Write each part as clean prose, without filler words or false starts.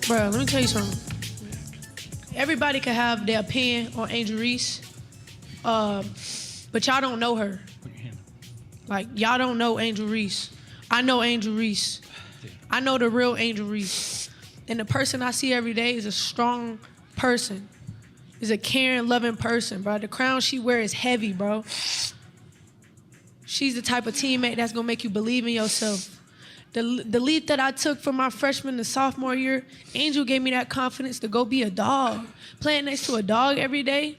Bro, let me tell you something. Everybody can have their opinion on Angel Reese, but y'all don't know her. Like, y'all don't know Angel Reese. I know Angel Reese. I know the real Angel Reese. And the person I see every day is a strong person. Is a caring, loving person, bro. The crown she wears is heavy, bro. She's the type of teammate that's gonna make you believe in yourself. The leap that I took from my freshman to sophomore year, Angel gave me that confidence to go be a dog. Playing next to a dog every day.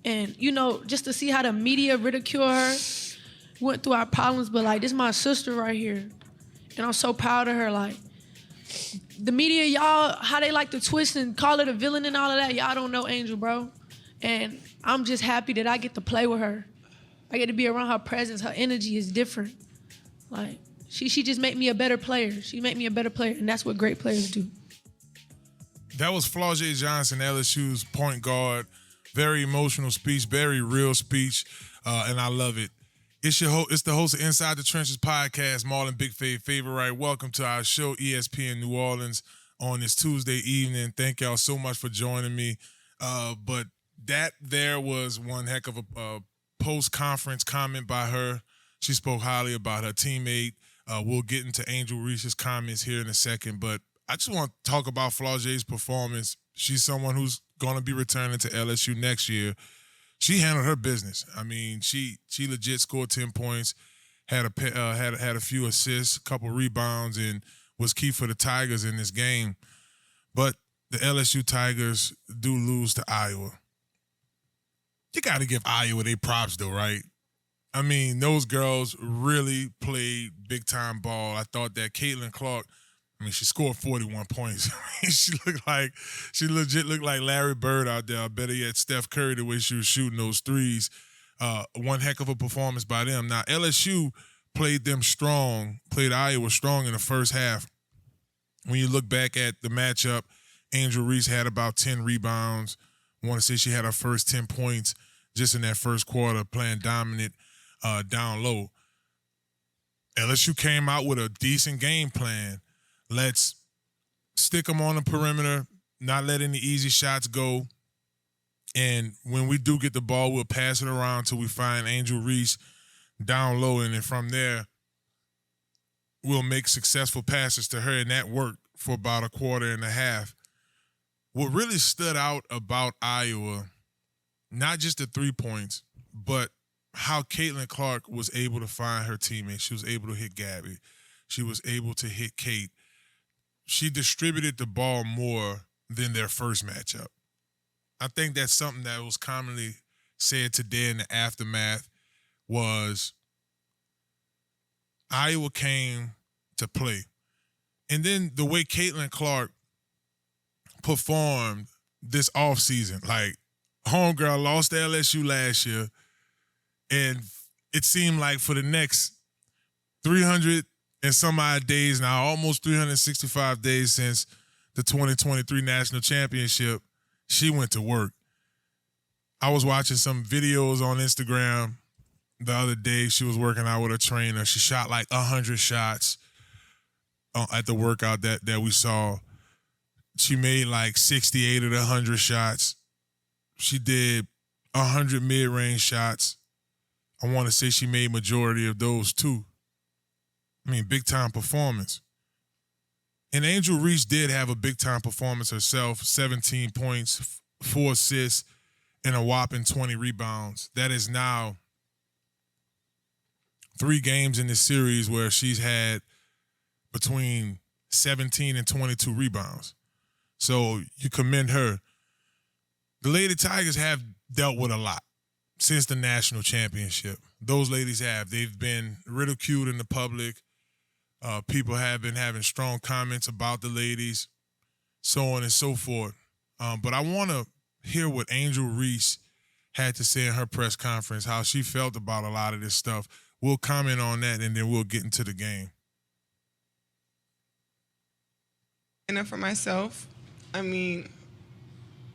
And, you know, just to see how the media ridicule her, went through our problems, but, like, this is my sister right here. And I'm so proud of her. Like, the media, y'all, how they like to twist and call her a villain and all of that, y'all don't know Angel, bro. And I'm just happy that I get to play with her. I get to be around her presence. Her energy is different. Like, she just made me a better player. She made me a better player, and that's what great players do. That was Flau'jae Johnson, LSU's point guard. Very emotional speech, very real speech, and I love it. It's the host of Inside the Trenches podcast, Marlon Big Favorite. Welcome to our show, ESPN New Orleans, on this Tuesday evening. Thank y'all so much for joining me. But that there was one heck of a post-conference comment by her. She spoke highly about her teammate. We'll get into Angel Reese's comments here in a second, but I just want to talk about Flau'jae's performance. She's someone who's going to be returning to LSU next year. She handled her business. I mean, she legit scored 10 points, had a few assists, a couple rebounds, and was key for the Tigers in this game. But the LSU Tigers do lose to Iowa. You got to give Iowa their props, though, right? I mean, those girls really played big-time ball. I thought that Caitlyn Clark, I mean, she scored 41 points. I mean, she legit looked like Larry Bird out there. I bet he had Steph Curry the way she was shooting those threes. One heck of a performance by them. Now, LSU played Iowa strong in the first half. When you look back at the matchup, Angel Reese had about 10 rebounds. I want to say she had her first 10 points just in that first quarter, playing dominant down low. LSU came out with a decent game plan. Let's stick them on the perimeter, not let any easy shots go. And when we do get the ball, we'll pass it around till we find Angel Reese down low. And then from there, we'll make successful passes to her. And that worked for about a quarter and a half. What really stood out about Iowa, not just the 3 points, but how Caitlyn Clark was able to find her teammates. She was able to hit Gabby. She was able to hit Kate. She distributed the ball more than their first matchup. I think that's something that was commonly said today in the aftermath was Iowa came to play. And then the way Caitlyn Clark performed this offseason, like homegirl lost to LSU last year, and it seemed like for the next 300 and some odd days now, almost 365 days since the 2023 National Championship, she went to work. I was watching some videos on Instagram the other day. She was working out with a trainer. She shot like 100 shots at the workout that we saw. She made like 68 of the 100 shots. She did 100 mid-range shots. I want to say she made majority of those too. I mean, big-time performance. And Angel Reese did have a big-time performance herself, 17 points, 4 assists, and a whopping 20 rebounds. That is now 3 games in this series where she's had between 17 and 22 rebounds. So you commend her. The Lady Tigers have dealt with a lot since the national championship. Those ladies have. They've been ridiculed in the public. People have been having strong comments about the ladies, so on and so forth. But I want to hear what Angel Reese had to say in her press conference, how she felt about a lot of this stuff. We'll comment on that, and then we'll get into the game. And for myself, I mean,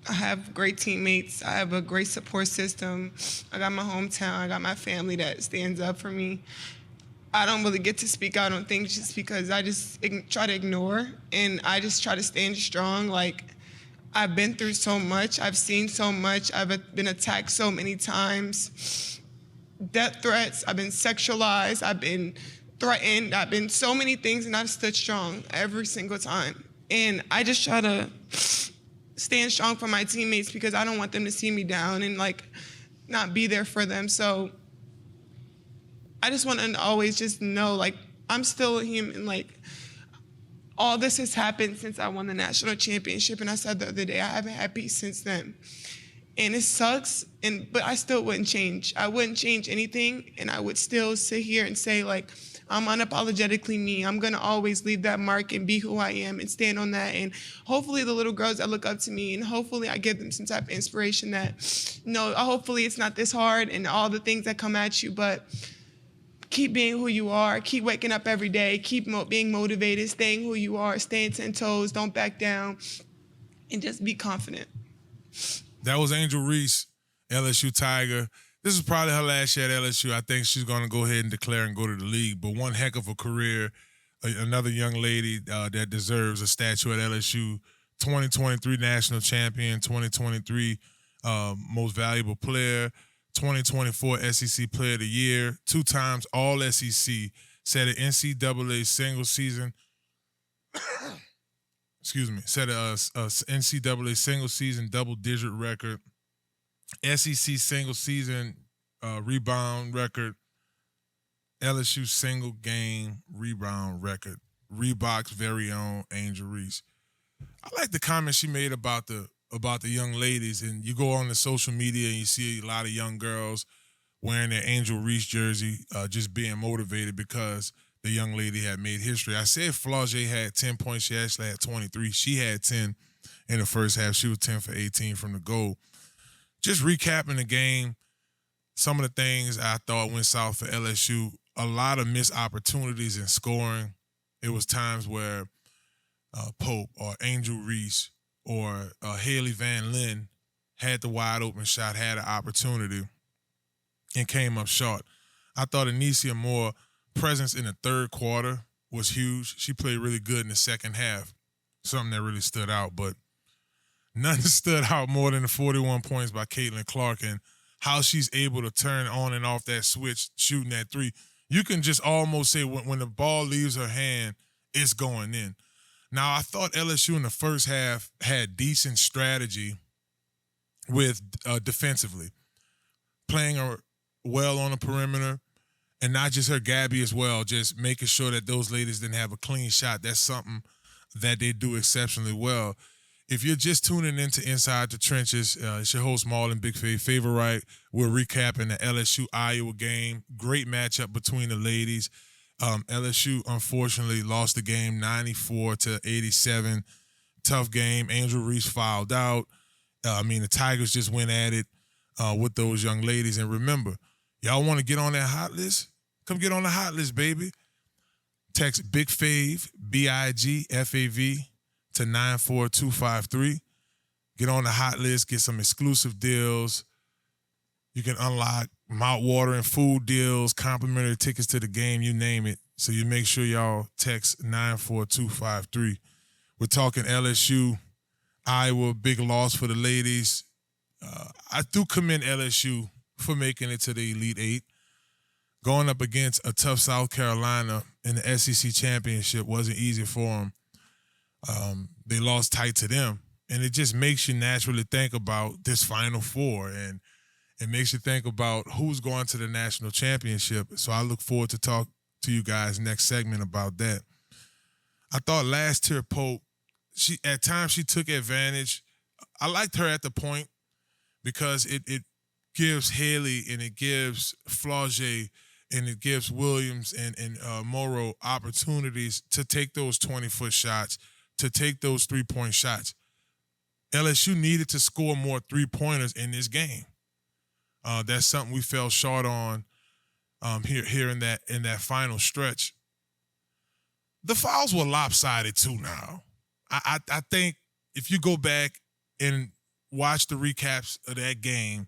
I have great teammates. I have a great support system. I got my hometown. I got my family that stands up for me. I don't really get to speak out on things just because I just try to ignore, and I just try to stand strong. Like, I've been through so much. I've seen so much. I've been attacked so many times. Death threats. I've been sexualized. I've been threatened. I've been so many things, and I've stood strong every single time. And I just try to stand strong for my teammates because I don't want them to see me down and, like, not be there for them. So I just want to always just know, like, I'm still a human. Like, all this has happened since I won the national championship, and I said the other day, I haven't had peace since then. And it sucks, but I still wouldn't change. I wouldn't change anything, and I would still sit here and say, like, I'm unapologetically me. I'm going to always leave that mark and be who I am and stand on that. And hopefully the little girls that look up to me, and hopefully I give them some type of inspiration that, hopefully it's not this hard and all the things that come at you, but keep being who you are. Keep waking up every day. Keep being motivated, staying who you are, staying 10 toes, don't back down, and just be confident. That was Angel Reese, LSU Tiger. This is probably her last year at LSU. I think she's going to go ahead and declare and go to the league. But one heck of a career. Another young lady that deserves a statue at LSU. 2023 national champion, 2023 most valuable player, 2024 SEC Player of the Year, 2 times All SEC, set an NCAA single season. Set a NCAA single season double-digit record, SEC single season rebound record, LSU single game rebound record. Reebok's very own Angel Reese. I like the comment she made about the young ladies, and you go on the social media and you see a lot of young girls wearing their Angel Reese jersey, just being motivated because the young lady had made history. I said Flaugier had 10 points. She actually had 23. She had 10 in the first half. She was 10 for 18 from the goal. Just recapping the game, some of the things I thought went south for LSU, a lot of missed opportunities in scoring. It was times where Pope or Angel Reese or Haley Van Lin had the wide open shot, had an opportunity, and came up short. I thought Anicia Moore presence in the third quarter was huge. She played really good in the second half, something that really stood out. But nothing stood out more than the 41 points by Caitlyn Clark and how she's able to turn on and off that switch, shooting that three. You can just almost say when the ball leaves her hand, it's going in. Now, I thought LSU in the first half had decent strategy with defensively, playing her well on the perimeter, and not just her, Gabby as well, just making sure that those ladies didn't have a clean shot. That's something that they do exceptionally well. If you're just tuning into Inside the Trenches, it's your host, Marlon Big Favorite. We're recapping the LSU-Iowa game. Great matchup between the ladies. LSU, unfortunately, lost the game 94-87. Tough game. Angel Reese fouled out. The Tigers just went at it with those young ladies. And remember, y'all want to get on that hot list? Come get on the hot list, baby. Text Big Fave, BIGFAV, to 94253. Get on the hot list, get some exclusive deals. You can unlock mouth-watering food deals, complimentary tickets to the game, you name it. So you make sure y'all text 94253. We're talking LSU, Iowa, big loss for the ladies. I do commend LSU for making it to the Elite Eight. Going up against a tough South Carolina in the SEC championship wasn't easy for them. They lost tight to them. And it just makes you naturally think about this Final Four, and it makes you think about who's going to the national championship. So I look forward to talk to you guys next segment about that. I thought last year Pope, at times she took advantage. I liked her at the point because it gives Haley and it gives Flaugier and it gives Williams and Morrow opportunities to take those 20-foot shots, to take those three-point shots. LSU needed to score more three-pointers in this game. That's something we fell short on here in that final stretch. The fouls were lopsided too now. I think if you go back and watch the recaps of that game,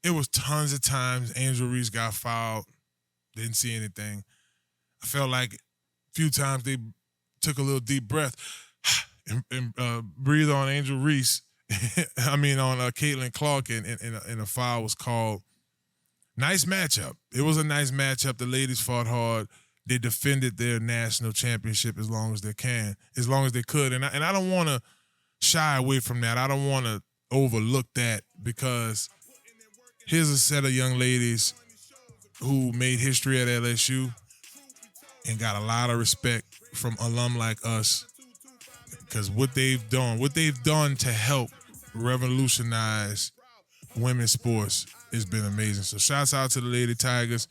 it was tons of times Angel Reese got fouled, didn't see anything. I felt like a few times they took a little deep breath and breathed on Angel Reese. I mean, on Caitlyn Clark, and a foul was called. Nice matchup. It was a nice matchup. The ladies fought hard. They defended their national championship as long as they could. And I don't want to shy away from that. I don't want to overlook that, because here's a set of young ladies who made history at LSU and got a lot of respect from alum like us, because what they've done to help revolutionize women's sports has been amazing. So shouts out to the Lady Tigers.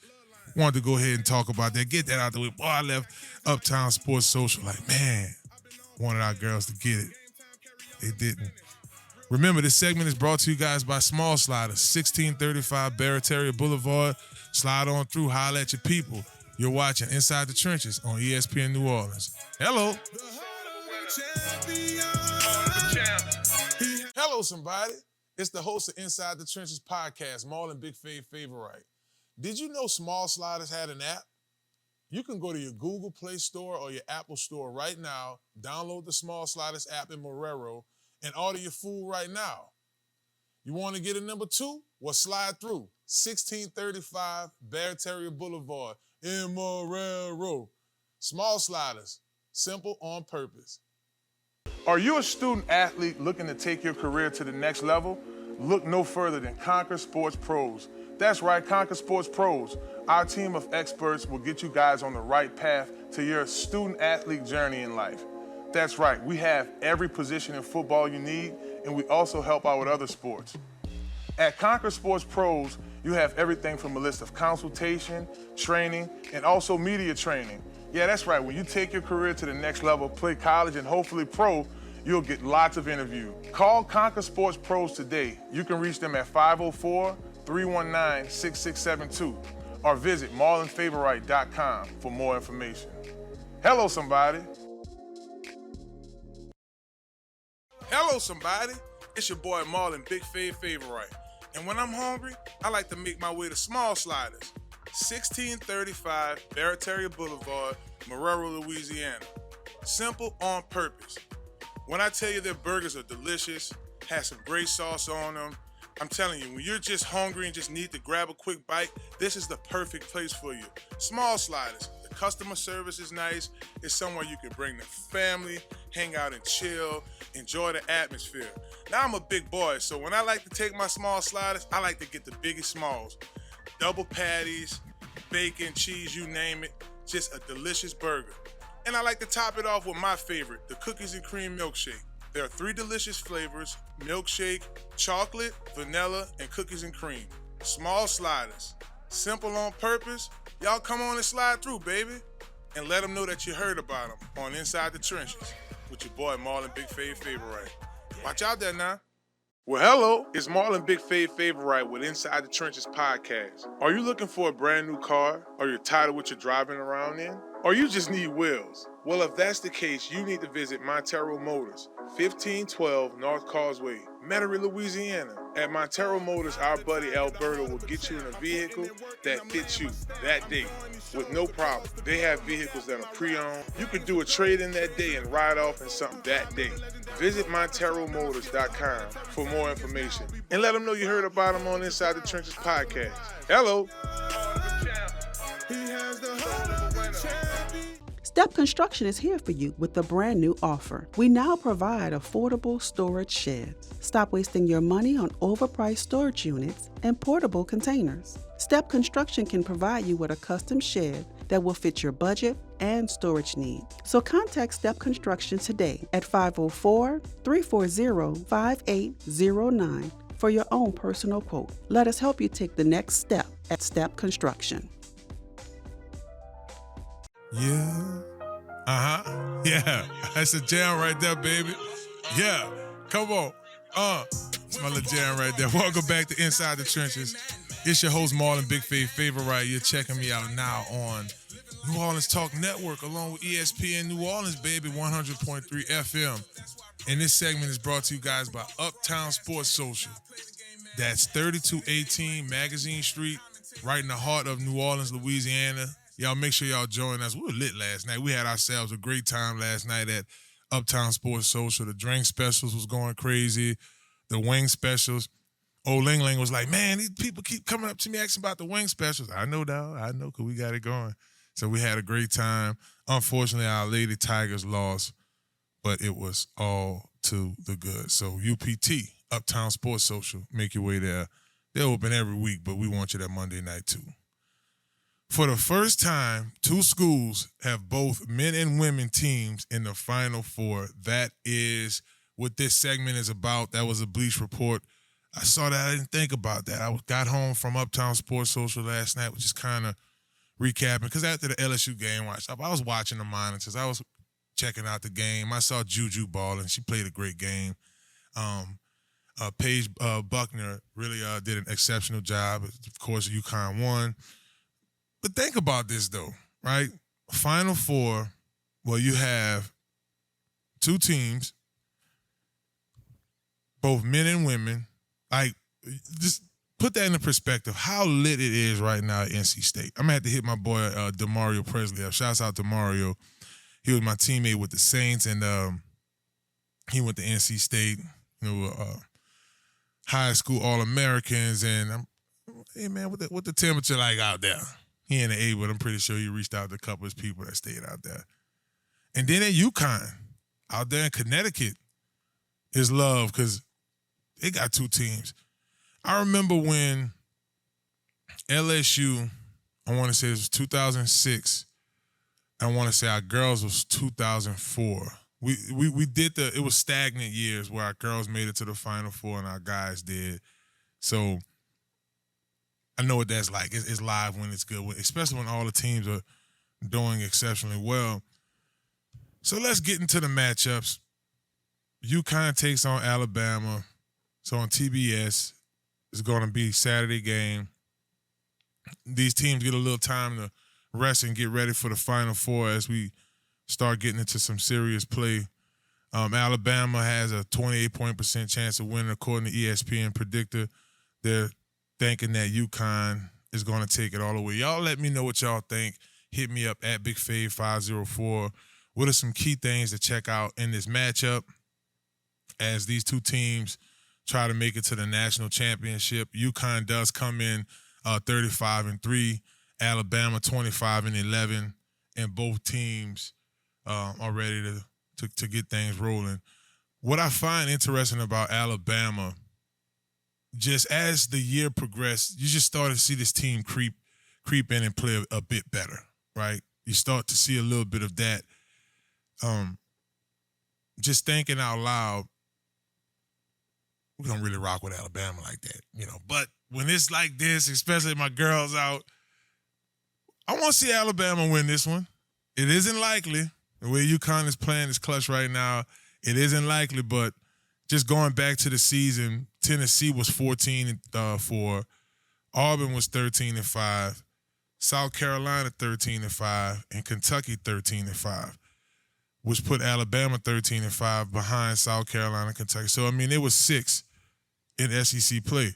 Wanted to go ahead and talk about that, get that out the way. Boy, I left Uptown Sports Social like, man, wanted our girls to get it. They didn't. Remember, this segment is brought to you guys by Small Sliders, 1635 Barataria Boulevard. Slide on through, holla at your people. You're watching Inside the Trenches on ESPN New Orleans. Hello. Hello, somebody. It's the host of Inside the Trenches podcast, Marlon Big Favorite. Did you know Small Sliders had an app? You can go to your Google Play Store or your Apple Store right now, download the Small Sliders app in Marrero, and order your food right now. You want to get a number 2? Well, slide through. 1635 Barataria Boulevard in Marrero. Small Sliders, simple on purpose. Are you a student athlete looking to take your career to the next level? Look no further than Conquer Sports Pros. That's right, Conquer Sports Pros. Our team of experts will get you guys on the right path to your student athlete journey in life. That's right, we have every position in football you need, and we also help out with other sports. At Conquer Sports Pros, you have everything from a list of consultation, training, and also media training. Yeah, that's right, when you take your career to the next level, play college and hopefully pro, you'll get lots of interviews. Call Conquer Sports Pros today. You can reach them at 504-319-6672 or visit marlonfavorite.com for more information. Hello, somebody. Hello, somebody. It's your boy Marlon Big Favorite. And when I'm hungry, I like to make my way to Small Sliders, 1635 Barataria Boulevard, Marrero, Louisiana. Simple on purpose. When I tell you their burgers are delicious, have some great sauce on them, I'm telling you, when you're just hungry and just need to grab a quick bite, this is the perfect place for you. Small Sliders. The customer service is nice. It's somewhere you can bring the family, hang out and chill, enjoy the atmosphere. Now, I'm a big boy, so when I like to take my Small Sliders, I like to get the biggest smalls. Double patties, bacon, cheese, you name it. Just a delicious burger. And I like to top it off with my favorite, the cookies and cream milkshake. There are 3 delicious flavors: milkshake, chocolate, vanilla, and cookies and cream. Small Sliders. Simple on purpose. Y'all come on and slide through, baby. And let them know that you heard about them on Inside the Trenches with your boy Marlon Big Favorite. Watch out there now. Well, hello, it's Marlon Big Favorite with Inside the Trenches podcast. Are you looking for a brand new car? Or you're tired of what you're driving around in? Or you just need wheels? Well, if that's the case, you need to visit Marrero Motors, 1512 North Causeway, Metairie, Louisiana. At Marrero Motors, our buddy Alberto will get you in a vehicle that fits you that day with no problem. They have vehicles that are pre-owned. You could do a trade-in that day and ride off in something that day. Visit MarreroMotors.com for more information and let them know you heard about them on Inside the Trenches podcast. Hello. Step Construction is here for you with a brand new offer. We now provide affordable storage sheds. Stop wasting your money on overpriced storage units and portable containers. Step Construction can provide you with a custom shed that will fit your budget and storage needs. So contact Step Construction today at 504-340-5809 for your own personal quote. Let us help you take the next step at Step Construction. Yeah. Yeah. That's a jam right there, baby. Yeah. Come on. It's my little jam right there. Welcome back to Inside the Trenches. It's your host, Marlon Big Favorite. You're checking me out now on New Orleans Talk Network along with ESPN New Orleans, baby, 100.3 FM. And this segment is brought to you guys by Uptown Sports Social. That's 3218 Magazine Street, right in the heart of New Orleans, Louisiana. Y'all make sure y'all join us. We were lit last night. We had ourselves a great time last night at Uptown Sports Social. The drink specials was going crazy. The wing specials. Old Ling Ling was like, man, these people keep coming up to me asking about the wing specials. I know, dog. I know, because we got it going. So we had a great time. Unfortunately, our Lady Tigers lost, but it was all to the good. So UPT, Uptown Sports Social, make your way there. They're open every week, but we want you there Monday night too. For the first time, two schools have both men and women teams in the Final Four. That is what this segment is about. That was a Bleach Report. I saw that. I didn't think about that. I got home from Uptown Sports Social last night, which is kind of recapping. Because after the LSU game, I was watching the monitors. I was checking out the game. I saw Juju balling. She played a great game. Paige Buckner really did an exceptional job. Of course, UConn won. But think about this, though, right? Final Four, well, you have two teams, both men and women. Like, just put that into perspective, how lit it is right now at NC State. I'm going to have to hit my boy DeMario Presley up. Shouts out to Mario. He was my teammate with the Saints, and he went to NC State, high school All-Americans. And, hey, man, what the temperature like out there? He ain't A, but I'm pretty sure he reached out to a couple of his people that stayed out there. And then at UConn, out there in Connecticut, is love because they got two teams. I remember when LSU, I want to say it was 2006. I want to say our girls was 2004. We did it was stagnant years where our girls made it to the Final Four and our guys did. So I know what that's like. It's live when it's good, especially when all the teams are doing exceptionally well. So let's get into the matchups. UConn takes on Alabama. So on TBS, it's going to be Saturday game. These teams get a little time to rest and get ready for the Final Four as we start getting into some serious play. Alabama has a 28% chance of winning according to ESPN Predictor. They're thinking that UConn is going to take it all the way. Y'all let me know what y'all think. Hit me up at BigFave504. What are some key things to check out in this matchup as these two teams try to make it to the national championship? UConn does come in 35-3, Alabama 25-11, and both teams are ready to get things rolling. What I find interesting about Alabama, just as the year progressed, you just start to see this team creep in and play a bit better, right? You start to see a little bit of that. Just thinking out loud, we don't really rock with Alabama like that, But when it's like this, especially my girls out, I want to see Alabama win this one. It isn't likely. The way UConn is playing is clutch right now. It isn't likely, but just going back to the season, Tennessee was 14-4, Auburn was 13-5, South Carolina 13-5, and Kentucky 13-5, which put Alabama 13-5 behind South Carolina and Kentucky. So, it was 6 in SEC play.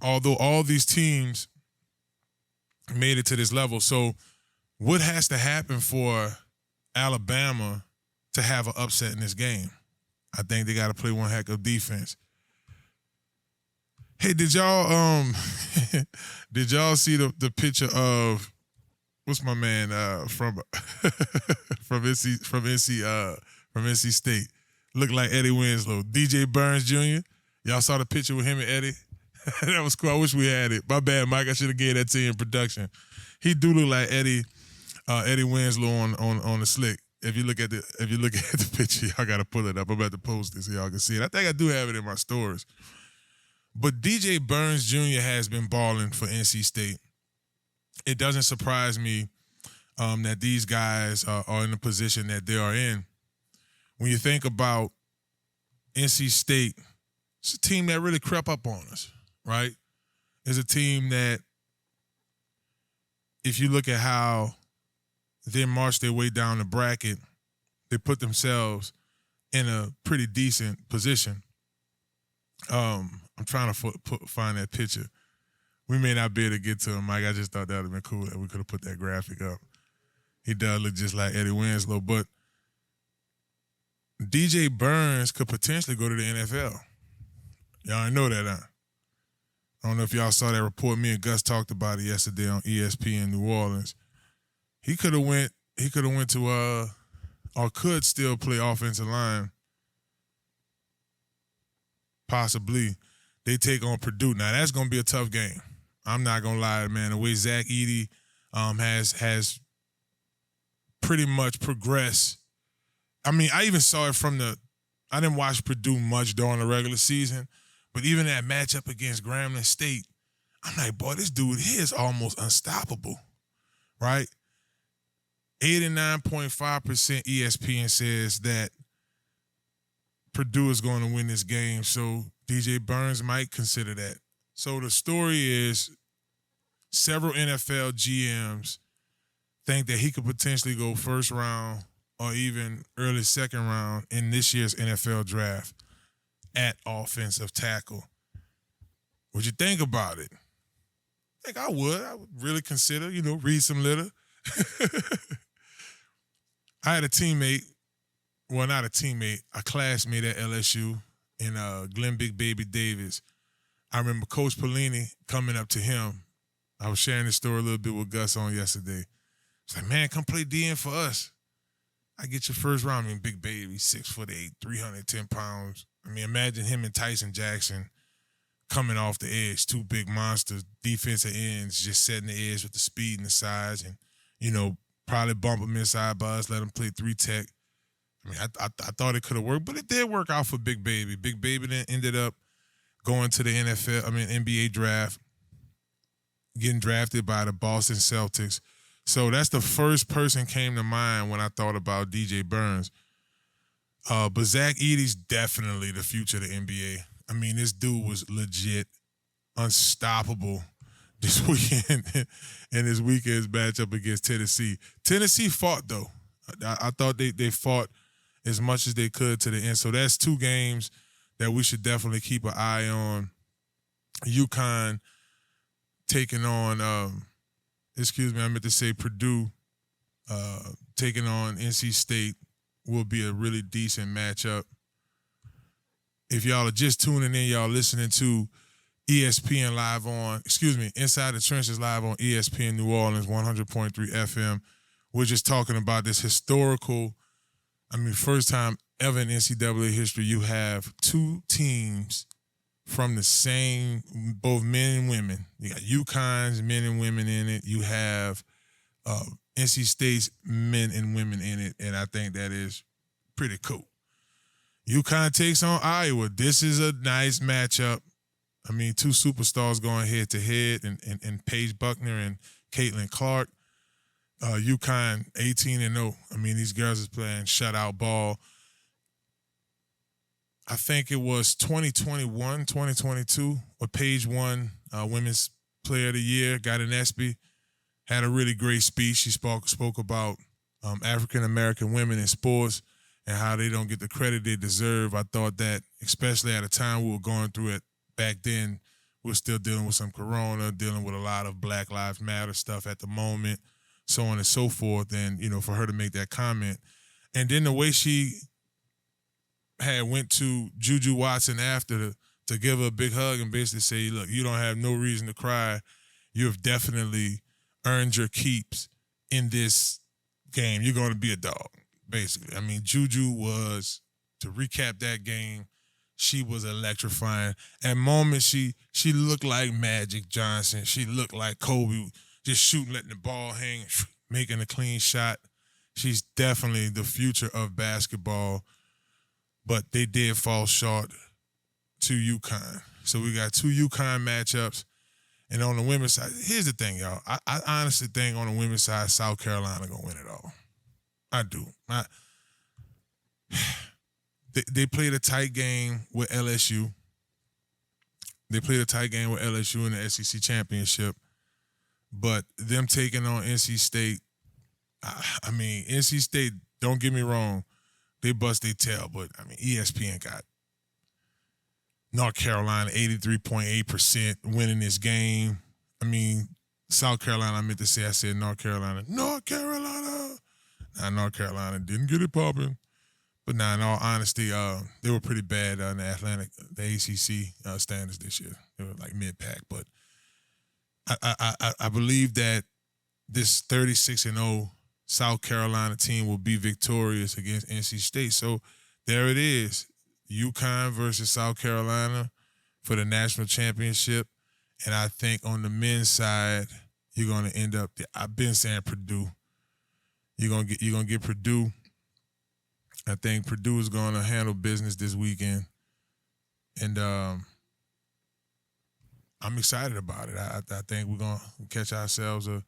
Although all these teams made it to this level. So what has to happen for Alabama to have an upset in this game? I think they got to play one heck of defense. Hey, did y'all see the picture of what's my man from NC State? Looked like Eddie Winslow. DJ Burns Jr. Y'all saw the picture with him and Eddie? That was cool. I wish we had it. My bad, Mike. I should have gave that to you in production. He do look like Eddie Winslow on the slick. If you look at the picture, y'all gotta pull it up. I'm about to post it so y'all can see it. I think I do have it in my stories. But DJ Burns Jr. has been balling for NC State. It doesn't surprise me that these guys are in the position that they are in. When you think about NC State, it's a team that really crept up on us, right? It's a team that, if you look at how they marched their way down the bracket, they put themselves in a pretty decent position. I'm trying to find that picture We may not be able to get to him, Mike. I just thought that would have been cool that we could have put that graphic up. He does look just like Eddie Winslow, but DJ Burns could potentially go to the NFL. Y'all know that, huh? I don't know if y'all saw that report. Me and Gus talked about it yesterday on ESPN New Orleans. He could have went to or could still play offensive line. Possibly. They take on Purdue. Now that's gonna be a tough game. I'm not gonna lie, man. The way Zach Edey has pretty much progressed. I mean, I even saw it I didn't watch Purdue much during the regular season, but even that matchup against Grambling State, I'm like, boy, this dude here is almost unstoppable, right? 89.5% ESPN says that Purdue is going to win this game, so DJ Burns might consider that. So the story is several NFL GMs think that he could potentially go first round or even early second round in this year's NFL draft at offensive tackle. Would you think about it? I think I would really consider, read some litter. I had a teammate, well, not a teammate, a classmate at LSU in Glenn Big Baby Davis. I remember Coach Pelini coming up to him. I was sharing this story a little bit with Gus on yesterday. It's like, man, come play DN for us. I get your first round. I mean, Big Baby, 6'8", 310 pounds. I mean, imagine him and Tyson Jackson coming off the edge, two big monsters, defensive ends, just setting the edge with the speed and the size, and, probably bump him inside by us, let him play 3-tech. I mean, I thought it could have worked, but it did work out for Big Baby. Big Baby then ended up going to the NBA draft, getting drafted by the Boston Celtics. So that's the first person came to mind when I thought about DJ Burns. But Zach Edey's definitely the future of the NBA. I mean, this dude was legit unstoppable this weekend in his weekend's matchup against Tennessee. Tennessee fought, though. I thought they fought as much as they could to the end. So that's two games that we should definitely keep an eye on. UConn taking on, Purdue taking on NC State will be a really decent matchup. If y'all are just tuning in, y'all listening to ESPN live on, Inside the Trenches live on ESPN New Orleans, 100.3 FM. We're just talking about this historical, first time ever in NCAA history, you have two teams from the same, both men and women. You got UConn's men and women in it. You have NC State's men and women in it, and I think that is pretty cool. UConn takes on Iowa. This is a nice matchup. Two superstars going head-to-head, and Paige Buckner and Caitlyn Clark. UConn 18-0. These girls is playing shutout ball. I think it was 2021, 2022, where Paige won Women's Player of the Year, got an ESPY, had a really great speech. She spoke about African-American women in sports and how they don't get the credit they deserve. I thought that, especially at a time we were going through it back then, we're still dealing with some corona, dealing with a lot of Black Lives Matter stuff at the moment, so on and so forth. And, for her to make that comment. And then the way she had went to Juju Watson after to give her a big hug and basically say, look, you don't have no reason to cry. You have definitely earned your keeps in this game. You're going to be a dog, basically. Juju was, to recap that game, she was electrifying. At moments, she looked like Magic Johnson. She looked like Kobe, just shooting, letting the ball hang, making a clean shot. She's definitely the future of basketball. But they did fall short to UConn. So we got two UConn matchups. And on the women's side, here's the thing, y'all. I honestly think on the women's side, South Carolina going to win it all. I do. They played a tight game with LSU. They played a tight game with LSU in the SEC championship. But them taking on NC State, NC State, don't get me wrong, they bust their tail. But, ESPN got North Carolina 83.8% winning this game. I mean, South Carolina, I meant to say, I said North Carolina. North Carolina. Now, North Carolina didn't get it popping. But now, in all honesty, they were pretty bad in the ACC standards this year. They were like mid-pack. But I believe that this 36-0 South Carolina team will be victorious against NC State. So there it is. UConn versus South Carolina for the national championship. And I think on the men's side, you're going to end up. I've been saying Purdue. You're gonna get Purdue. I think Purdue is going to handle business this weekend, and I'm excited about it. I think we're going to catch ourselves a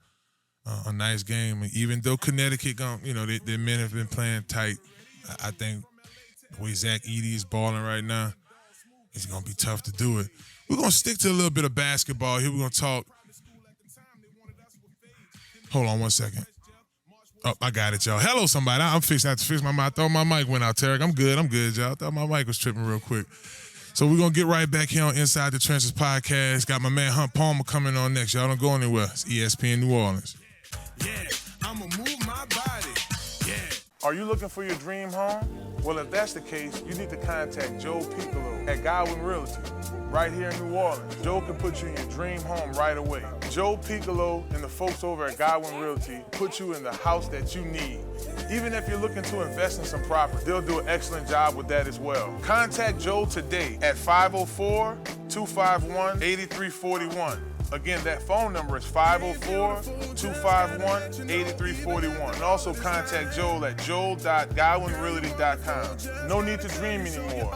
nice game. Even though Connecticut, their men have been playing tight. I think the way Zach Edey is balling right now, it's going to be tough to do it. We're going to stick to a little bit of basketball here. We're going to talk. Hold on one second. Oh, I got it, y'all. Hello, somebody. I have to fix my mic. I thought my mic went out, Tarek. I'm good, y'all. I thought my mic was tripping real quick. So we're going to get right back here on Inside the Trenches podcast. Got my man Hunt Palmer coming on next. Y'all don't go anywhere. It's ESPN New Orleans. Yeah, I'ma move my body. Yeah. Are you looking for your dream home? Well, if that's the case, you need to contact Joe Picolo at Godwyn Realty, right here in New Orleans. Joe can put you in your dream home right away. Joe Picolo and the folks over at Godwyn Realty put you in the house that you need. Even if you're looking to invest in some property, they'll do an excellent job with that as well. Contact Joe today at 504-251-8341. Again, that phone number is 504-251-8341. And also contact Joel at joel.godwynrealty.com. No need to dream anymore.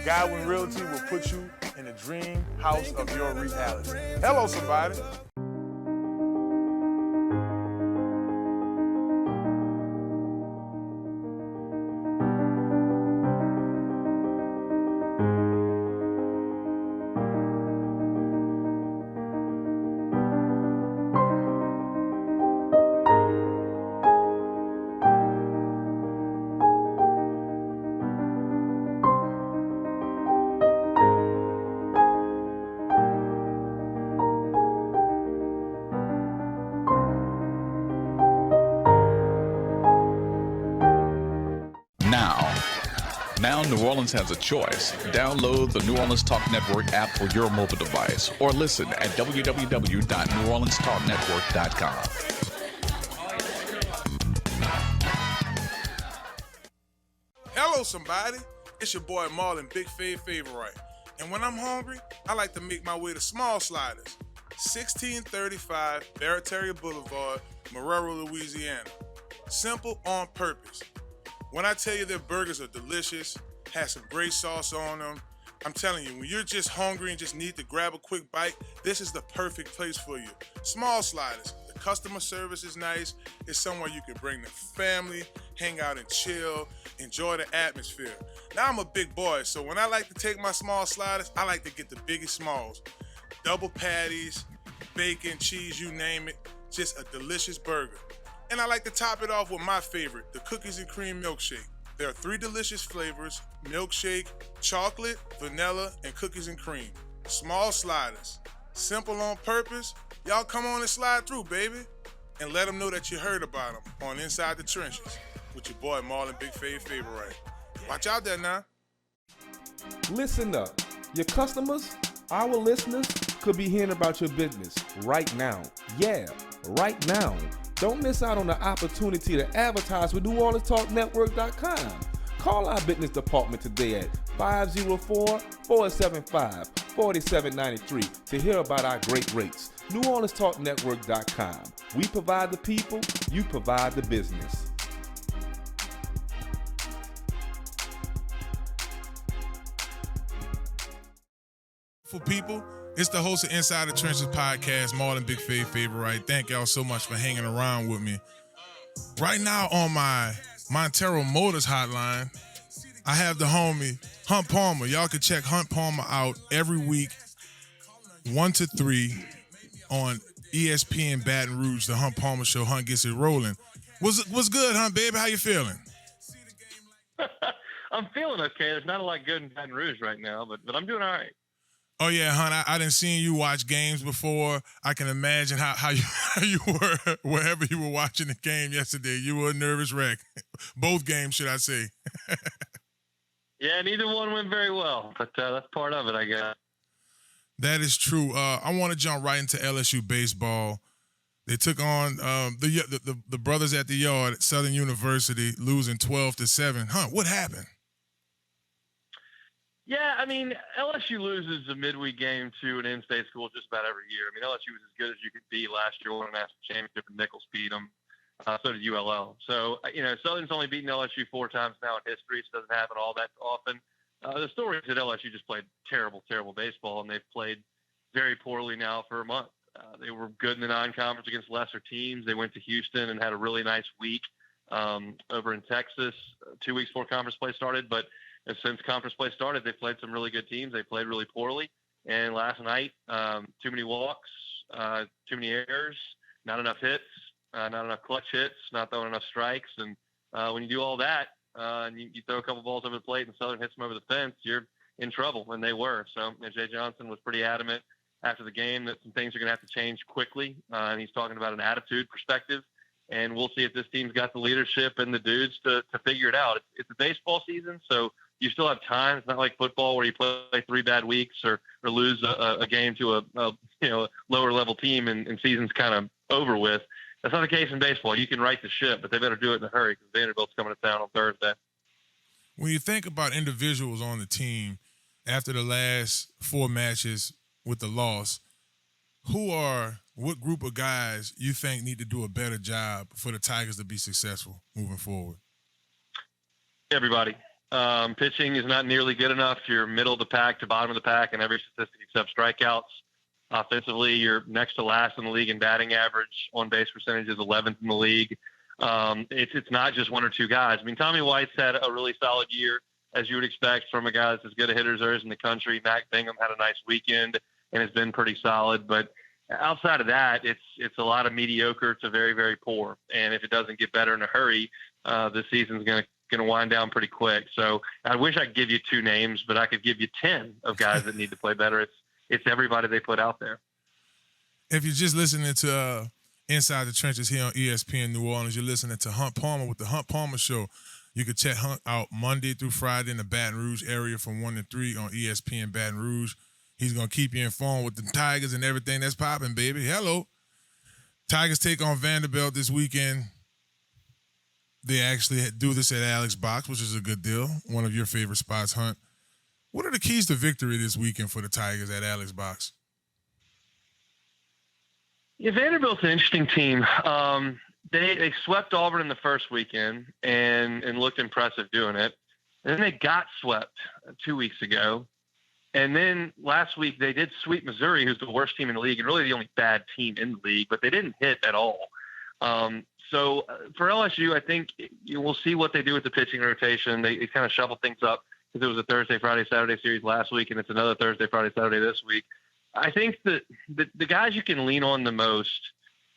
Godwyn Realty will put you in the dream house of your reality. Hello, somebody. Now New Orleans has a choice. Download the New Orleans Talk Network app for your mobile device or listen at www.neworleanstalknetwork.com. Hello, somebody. It's your boy Marlon, Big Favorite. And when I'm hungry, I like to make my way to Small Sliders, 1635 Barataria Boulevard, Marrero, Louisiana. Simple on purpose. When I tell you their burgers are delicious, has some great sauce on them, I'm telling you, when you're just hungry and just need to grab a quick bite, this is the perfect place for you. Small Sliders. The customer service is nice. It's somewhere you can bring the family, hang out and chill, enjoy the atmosphere. Now I'm a big boy, so when I like to take my Small Sliders, I like to get the biggest smalls. Double patties, bacon, cheese, you name it. Just a delicious burger. And I like to top it off with my favorite, the cookies and cream milkshake. There are 3 delicious flavors: milkshake, chocolate, vanilla, and cookies and cream. Small Sliders. Simple on purpose. Y'all come on and slide through, baby. And let them know that you heard about them on Inside the Trenches with your boy Marlon, Big Favorite. Watch out there now. Listen up. Your customers, our listeners, could be hearing about your business right now. Yeah, right now. Don't miss out on the opportunity to advertise with NewOrleansTalkNetwork.com. Call our business department today at 504-475-4793 to hear about our great rates. NewOrleansTalkNetwork.com. We provide the people, you provide the business. For people, it's the host of Inside the Trenches podcast, Marlon, Big Favorite. Thank y'all so much for hanging around with me. Right now on my Montero Motors hotline, I have the homie Hunt Palmer. Y'all can check Hunt Palmer out every week, 1 to 3 on ESPN Baton Rouge, the Hunt Palmer Show. Hunt gets it rolling. What's good, Hunt, baby? How you feeling? I'm feeling okay. There's not a lot good in Baton Rouge right now, but I'm doing all right. Oh yeah, hon. I didn't seen you watch games before. I can imagine how you were wherever you were watching the game yesterday. You were a nervous wreck. Both games, should I say? Yeah, neither one went very well, but that's part of it, I guess. That is true. I want to jump right into LSU baseball. They took on the brothers at the yard at Southern University, losing 12-7. Huh? What happened? Yeah, I mean, LSU loses a midweek game to an in-state school just about every year. I mean, LSU was as good as you could be last year, won a national championship, and Nichols beat them. So did ULL. So, Southern's only beaten LSU 4 times now in history. So it doesn't happen all that often. The story is that LSU just played terrible, terrible baseball, and they've played very poorly now for a month. They were good in the non-conference against lesser teams. They went to Houston and had a really nice week over in Texas 2 weeks before conference play started. But since conference play started, they played some really good teams. They played really poorly. And last night, too many walks, too many errors, not enough hits, not enough clutch hits, not throwing enough strikes. And when you do all that and you throw a couple balls over the plate and Southern hits them over the fence, you're in trouble. And they were. So Jay Johnson was pretty adamant after the game that some things are going to have to change quickly. And he's talking about an attitude perspective. And we'll see if this team's got the leadership and the dudes to figure it out. It's a baseball season, so you still have time. It's not like football where you play 3 bad weeks or lose a game to a lower level team and season's kind of over with. That's not the case in baseball. You can right the ship, but they better do it in a hurry because Vanderbilt's coming to town on Thursday. When you think about individuals on the team after the last 4 matches with the loss, what group of guys you think need to do a better job for the Tigers to be successful moving forward? Everybody. Pitching is not nearly good enough. You're middle of the pack to bottom of the pack in every statistic except strikeouts. Offensively, you're next to last in the league in batting average. On-base percentage is 11th in the league. It's not just 1 or 2 guys. I mean, Tommy White's had a really solid year, as you would expect from a guy that's as good a hitter as there is in the country. Mac Bingham had a nice weekend and has been pretty solid. But outside of that, it's a lot of mediocre to very, very poor. And if it doesn't get better in a hurry, this season's going to wind down pretty quick. So I wish I could give you 2 names, but I could give you 10 of guys that need to play better. It's everybody they put out there. If you're just listening to Inside the Trenches here on ESPN New Orleans, you're listening to Hunt Palmer with the Hunt Palmer Show. You can check Hunt out Monday through Friday in the Baton Rouge area from 1 to 3 on ESPN Baton Rouge. He's going to keep you informed with the Tigers and everything that's popping, baby. Hello. Tigers take on Vanderbilt this weekend. They actually do this at Alex Box, which is a good deal. One of your favorite spots, Hunt. What are the keys to victory this weekend for the Tigers at Alex Box? Yeah, Vanderbilt's an interesting team. They swept Auburn in the first weekend and looked impressive doing it. And then they got swept 2 weeks ago. And then last week they did sweep Missouri, who's the worst team in the league and really the only bad team in the league, but they didn't hit at all. So for LSU, I think we'll see what they do with the pitching rotation. They kind of shuffle things up because it was a Thursday, Friday, Saturday series last week, and it's another Thursday, Friday, Saturday this week. I think that the guys you can lean on the most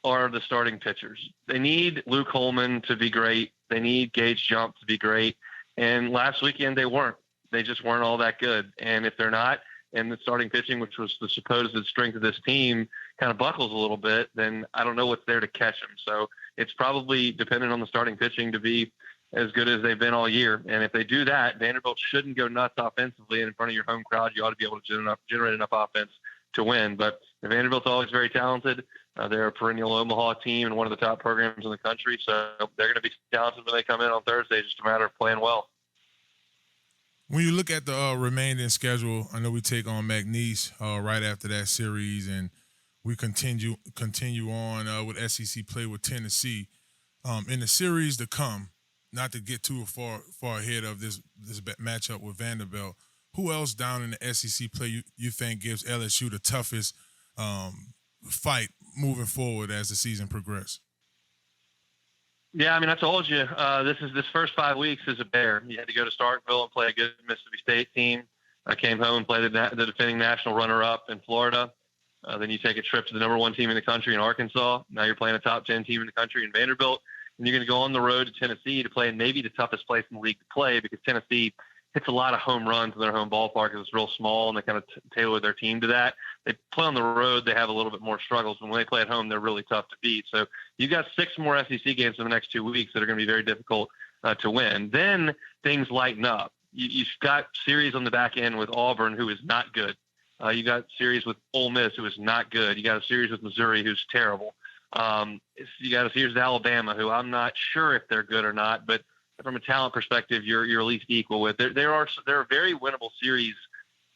are the starting pitchers. They need Luke Holman to be great. They need Gage Jump to be great. And last weekend they weren't. They just weren't all that good. And if they're not, and the starting pitching, which was the supposed strength of this team, kind of buckles a little bit, then I don't know what's there to catch them. So it's probably dependent on the starting pitching to be as good as they've been all year. And if they do that, Vanderbilt shouldn't go nuts offensively. And in front of your home crowd, you ought to be able to generate enough offense to win. But Vanderbilt's always very talented. They're a perennial Omaha team and one of the top programs in the country. So they're going to be talented when they come in on Thursday. It's just a matter of playing well. When you look at the remaining schedule, I know we take on McNeese right after that series, and we continue on with SEC play with Tennessee. In the series to come, not to get too far ahead of this matchup with Vanderbilt, who else down in the SEC play you think gives LSU the toughest fight moving forward as the season progresses? Yeah, I mean, I told you, this first 5 weeks is a bear. You had to go to Starkville and play a good Mississippi State team. I came home and played the defending national runner-up in Florida. Then you take a trip to the number 1 team in the country in Arkansas. Now you're playing a top 10 team in the country in Vanderbilt. And you're going to go on the road to Tennessee to play in maybe the toughest place in the league to play because Tennessee hits a lot of home runs in their home ballpark because it's real small, and they kind of tailor their team to that. They play on the road, they have a little bit more struggles, and when they play at home, they're really tough to beat. So you've got 6 more SEC games in the next 2 weeks that are going to be very difficult to win. Then things lighten up. You've got series on the back end with Auburn, who is not good. You got series with Ole Miss, who is not good. You got a series with Missouri, who's terrible. You got a series with Alabama, who I'm not sure if they're good or not, but from a talent perspective, you're at least equal with. There are very winnable series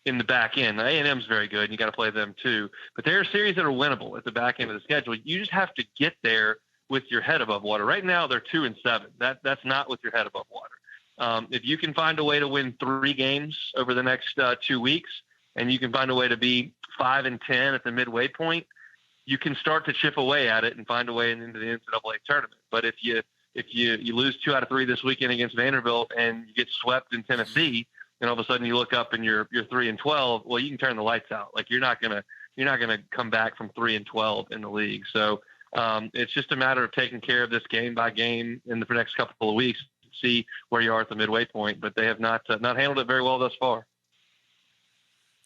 in the back end. A&M's very good, and you got to play them too. But there are series that are winnable at the back end of the schedule. You just have to get there with your head above water. Right now, they're 2-7. That's not with your head above water. If you can find a way to win 3 games over the next 2 weeks, and you can find a way to be 5-10 at the midway point, you can start to chip away at it and find a way into the NCAA tournament. But if you lose 2 out of 3 this weekend against Vanderbilt and you get swept in Tennessee, and all of a sudden you look up and you're 3-12, well, you can turn the lights out. Like you're not gonna come back from 3-12 in the league. So it's just a matter of taking care of this game by game in the next couple of weeks, see where you are at the midway point. But they have not handled it very well thus far.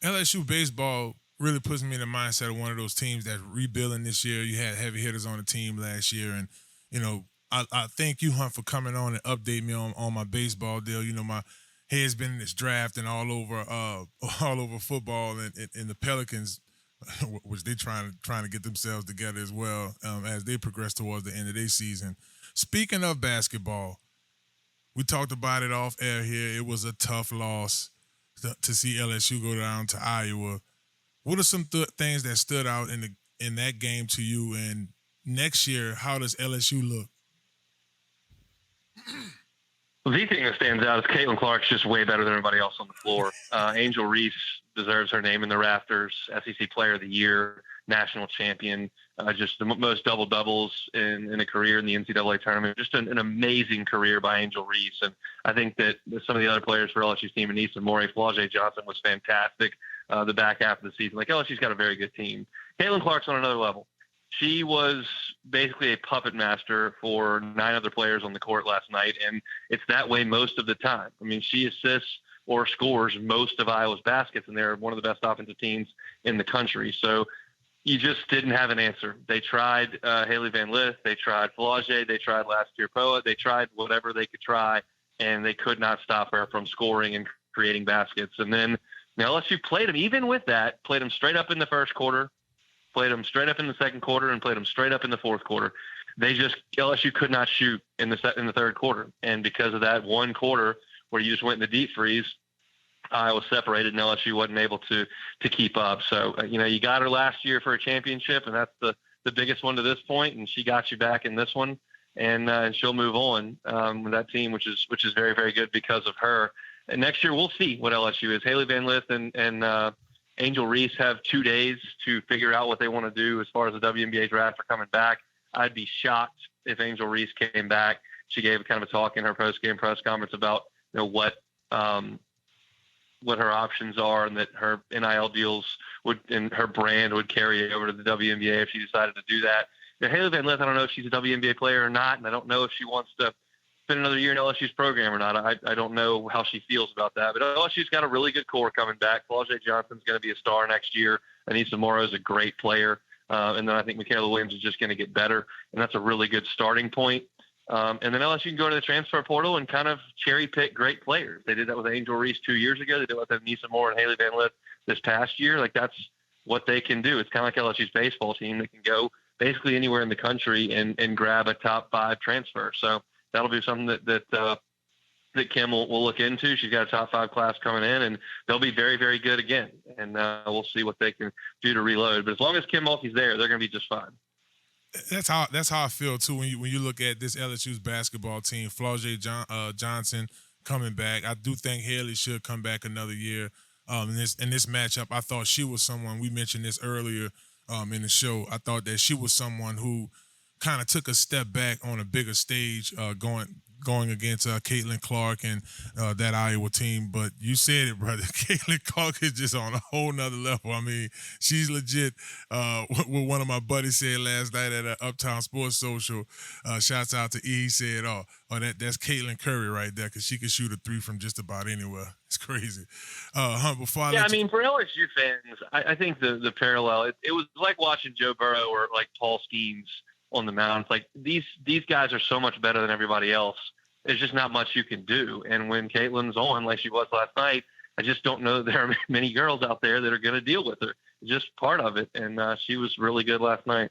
LSU baseball really puts me in the mindset of one of those teams that's rebuilding this year. You had heavy hitters on the team last year, and I thank you, Hunt, for coming on and update me on my baseball deal. My head's been in this draft and all over football and the Pelicans, which they trying to get themselves together as well as they progress towards the end of their season. Speaking of basketball, we talked about it off air here. It was a tough loss to see LSU go down to Iowa. What are some things that stood out in that game to you? And next year, how does LSU look? The thing that stands out is Caitlyn Clark's just way better than everybody else on the floor. Angel Reese deserves her name in the rafters. SEC Player of the Year, national champion, just the most double-doubles in a career in the NCAA tournament. Just an amazing career by Angel Reese. And I think that some of the other players for LSU's team, Anissa Morey, Flau'jae Johnson was fantastic the back half of the season. Like LSU's got a very good team. Caitlyn Clark's on another level. She was basically a puppet master for 9 other players on the court last night, and it's that way most of the time. I mean, she assists or scores most of Iowa's baskets, and they're one of the best offensive teams in the country. So you just didn't have an answer. They tried Haley Van Lith, they tried Flau'jae, they tried last year Poa, they tried whatever they could try, and they could not stop her from scoring and creating baskets. And then LSU played them, even with that, played them straight up in the first quarter, played them straight up in the second quarter, and played them straight up in the fourth quarter. LSU could not shoot in the third quarter. And because of that one quarter where you just went in the deep freeze, Iowa separated and LSU wasn't able to keep up. So, you got her last year for a championship, and that's the biggest one to this point, and she got you back in this one, and she'll move on with that team, which is very, very good because of her. And next year we'll see what LSU is. Haley Van Lith and Angel Reese have 2 days to figure out what they want to do as far as the WNBA draft are coming back. I'd be shocked if Angel Reese came back. She gave kind of a talk in her post-game press conference about what her options are, and that her NIL deals and her brand would carry over to the WNBA if she decided to do that. Haley Van Lith, I don't know if she's a WNBA player or not, and I don't know if she wants to spend another year in LSU's program or not. I don't know how she feels about that. But LSU's got a really good core coming back. Flau'jae Johnson's going to be a star next year. Anissa Morrow is a great player. And then I think Michaela Williams is just going to get better. And that's a really good starting point. And then LSU can go to the transfer portal and kind of cherry pick great players. They did that with Angel Reese 2 years ago. They did it with Anissa Morrow and Haley Van Lith this past year. Like, that's what they can do. It's kind of like LSU's baseball team. They can go basically anywhere in the country and grab a top 5 transfer. So that'll be something that Kim will look into. She's got a top 5 class coming in, and they'll be very, very good again. And we'll see what they can do to reload. But as long as Kim Mulkey's there, they're going to be just fine. That's how I feel too when you look at this LSU's basketball team. Flau'jae Johnson coming back. I do think Haley should come back another year. In this matchup, I thought she was someone, we mentioned this earlier in the show. I thought that she was someone who kind of took a step back on a bigger stage, going going against Caitlyn Clark and that Iowa team. But you said it, brother. Caitlyn Clark is just on a whole nother level. I mean, she's legit. What one of my buddies said last night at Uptown Sports Social, shouts out to E, he said, that's Caitlyn Curry right there, because she can shoot a three from just about anywhere. It's crazy. Hunt, before I let you... for LSU fans, I think the parallel, it was like watching Joe Burrow or like Paul Skeens on the mound. It's like these guys are so much better than everybody else. There's just not much you can do. And when Caitlyn's on, like she was last night, I just don't know that there are many girls out there that are going to deal with her. It's just part of it. And she was really good last night.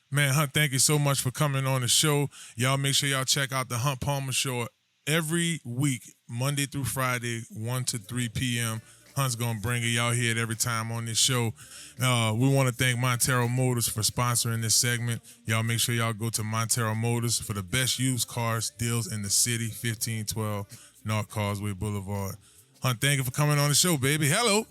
Man, Hunt, thank you so much for coming on the show. Y'all make sure y'all check out the Hunt Palmer Show every week, Monday through Friday, 1 to 3 p.m. Hunt's going to bring it. Y'all hear it every time on this show. We want to thank Montero Motors for sponsoring this segment. Y'all make sure y'all go to Montero Motors for the best used cars deals in the city, 1512 North Causeway Boulevard. Hunt, thank you for coming on the show, baby. Hello.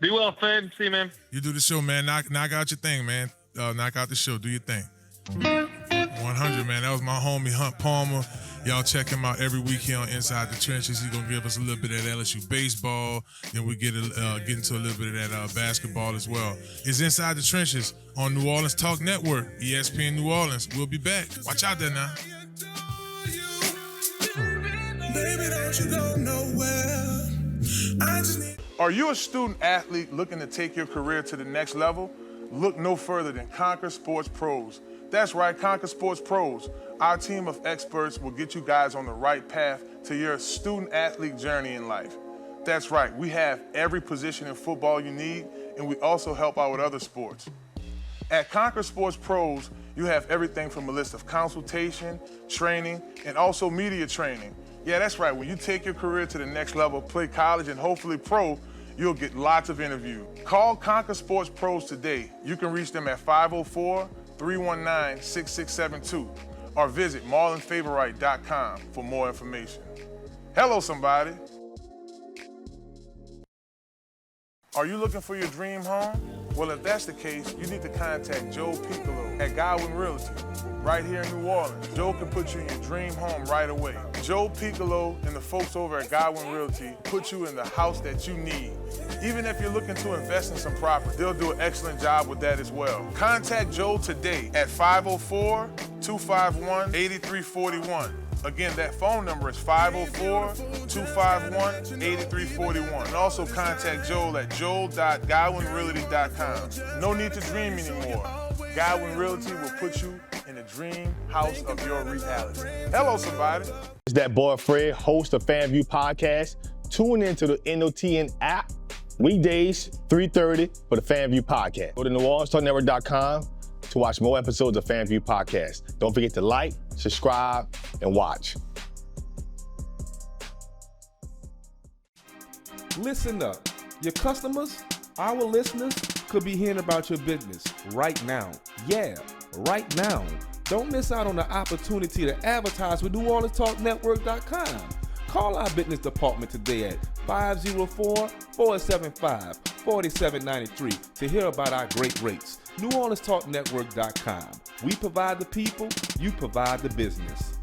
Be well, Fed. See you, man. You do the show, man. Knock out your thing, man. Knock out the show. Do your thing. 100, man. That was my homie, Hunt Palmer. Y'all check him out every week here on Inside the Trenches. He's going to give us a little bit of that LSU baseball. Then we get into a little bit of that basketball as well. It's Inside the Trenches on New Orleans Talk Network, ESPN New Orleans. We'll be back. Watch out there now. Baby, don't you go nowhere. Are you a student athlete looking to take your career to the next level? Look no further than Conquer Sports Pros. That's right, Conquer Sports Pros. Our team of experts will get you guys on the right path to your student-athlete journey in life. That's right, we have every position in football you need, and we also help out with other sports. At Conquer Sports Pros, you have everything from a list of consultation, training, and also media training. Yeah, that's right, when you take your career to the next level, play college and hopefully pro, you'll get lots of interviews. Call Conquer Sports Pros today. You can reach them at 504-319-6672 or visit marlonfavorite.com for more information. Hello, somebody. Are you looking for your dream home? Well, if that's the case, you need to contact Joe Picolo at Godwyn Realty, right here in New Orleans. Joe can put you in your dream home right away. Joe Picolo and the folks over at Godwyn Realty put you in the house that you need. Even if you're looking to invest in some property, they'll do an excellent job with that as well. Contact Joe today at 504-251-8341. Again, that phone number is 504-251-8341. And also contact Joel at joel.godwynrealty.com. No need to dream anymore. Godwyn Realty will put you in the dream house of your reality. Hello, somebody. It's that boy Fred, host of FanView Podcast. Tune into the NOTN app weekdays, 3:30 for the FanView Podcast. Go to NewOrleansTalkNetwork.com to watch more episodes of FanView Podcast. Don't forget to like, subscribe, and watch. Listen up. Your customers, our listeners, could be hearing about your business right now. Yeah, right now. Don't miss out on the opportunity to advertise with NewOrleansTalkNetwork.com. Call our business department today at 504-475-4793 to hear about our great rates. NewOrleansTalkNetwork.com. We provide the people, you provide the business.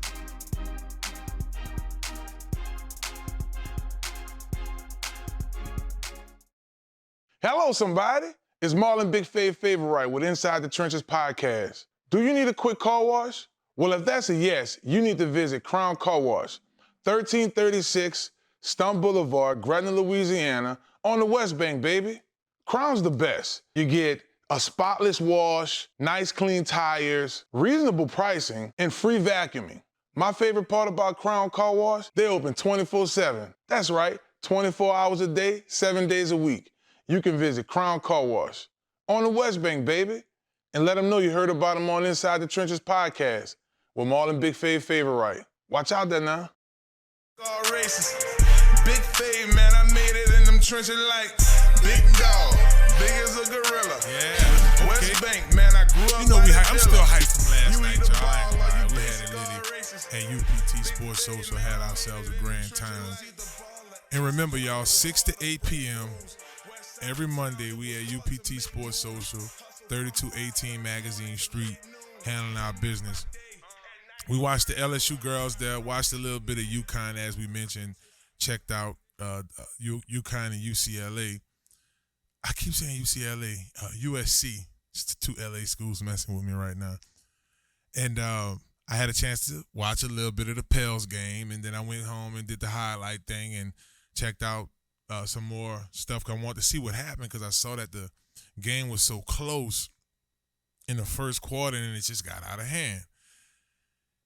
Hello, somebody. It's Marlon Big Favorite with Inside the Trenches Podcast. Do you need a quick car wash? Well, if that's a yes, you need to visit Crown Car Wash, 1336 Stump Boulevard, Gretna, Louisiana, on the West Bank, baby. Crown's the best. You get a spotless wash, nice clean tires, reasonable pricing, and free vacuuming. My favorite part about Crown Car Wash, they open 24/7. That's right, 24 hours a day, 7 days a week. You can visit Crown Car Wash on the West Bank, baby, and let them know you heard about them on Inside the Trenches Podcast with Marlon Big Favorite. Watch out there now. All races. Big Fave, man, I made it in them trenches like big dog, big as a gorilla. Yeah, West Bank, man, I grew up. You know I'm still hyped from last You night, eat the y'all. I ain't ball gonna lie. like you We had basic it all lit races. at UPT Sports Social, had ourselves a grand time. And remember, y'all, 6 to 8 p.m. every Monday, we at UPT Sports Social, 3218 Magazine Street, handling our business. We watched the LSU girls there, watched a little bit of UConn, as we mentioned, checked out UConn and UCLA. I keep saying UCLA, USC. It's the two LA schools messing with me right now. And I had a chance to watch a little bit of the Pels game, and then I went home and did the highlight thing and checked out some more stuff. I wanted to see what happened because I saw that the game was so close in the first quarter, and it just got out of hand.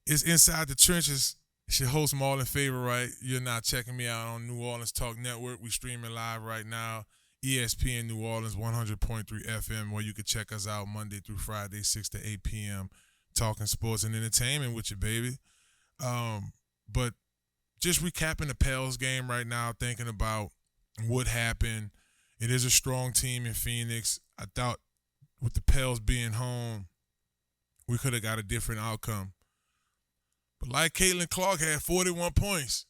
It's Inside the Trenches. It's your host, Marlon Favorite. You're now checking me out on New Orleans Talk Network. We streaming live right now. ESPN New Orleans, 100.3 FM, where you can check us out Monday through Friday, 6 to 8 p.m., talking sports and entertainment with you, baby. But just recapping the Pels game right now, thinking about what happened. It is a strong team in Phoenix. I thought with the Pels being home, we could have got a different outcome. But like Caitlyn Clark had 41 points.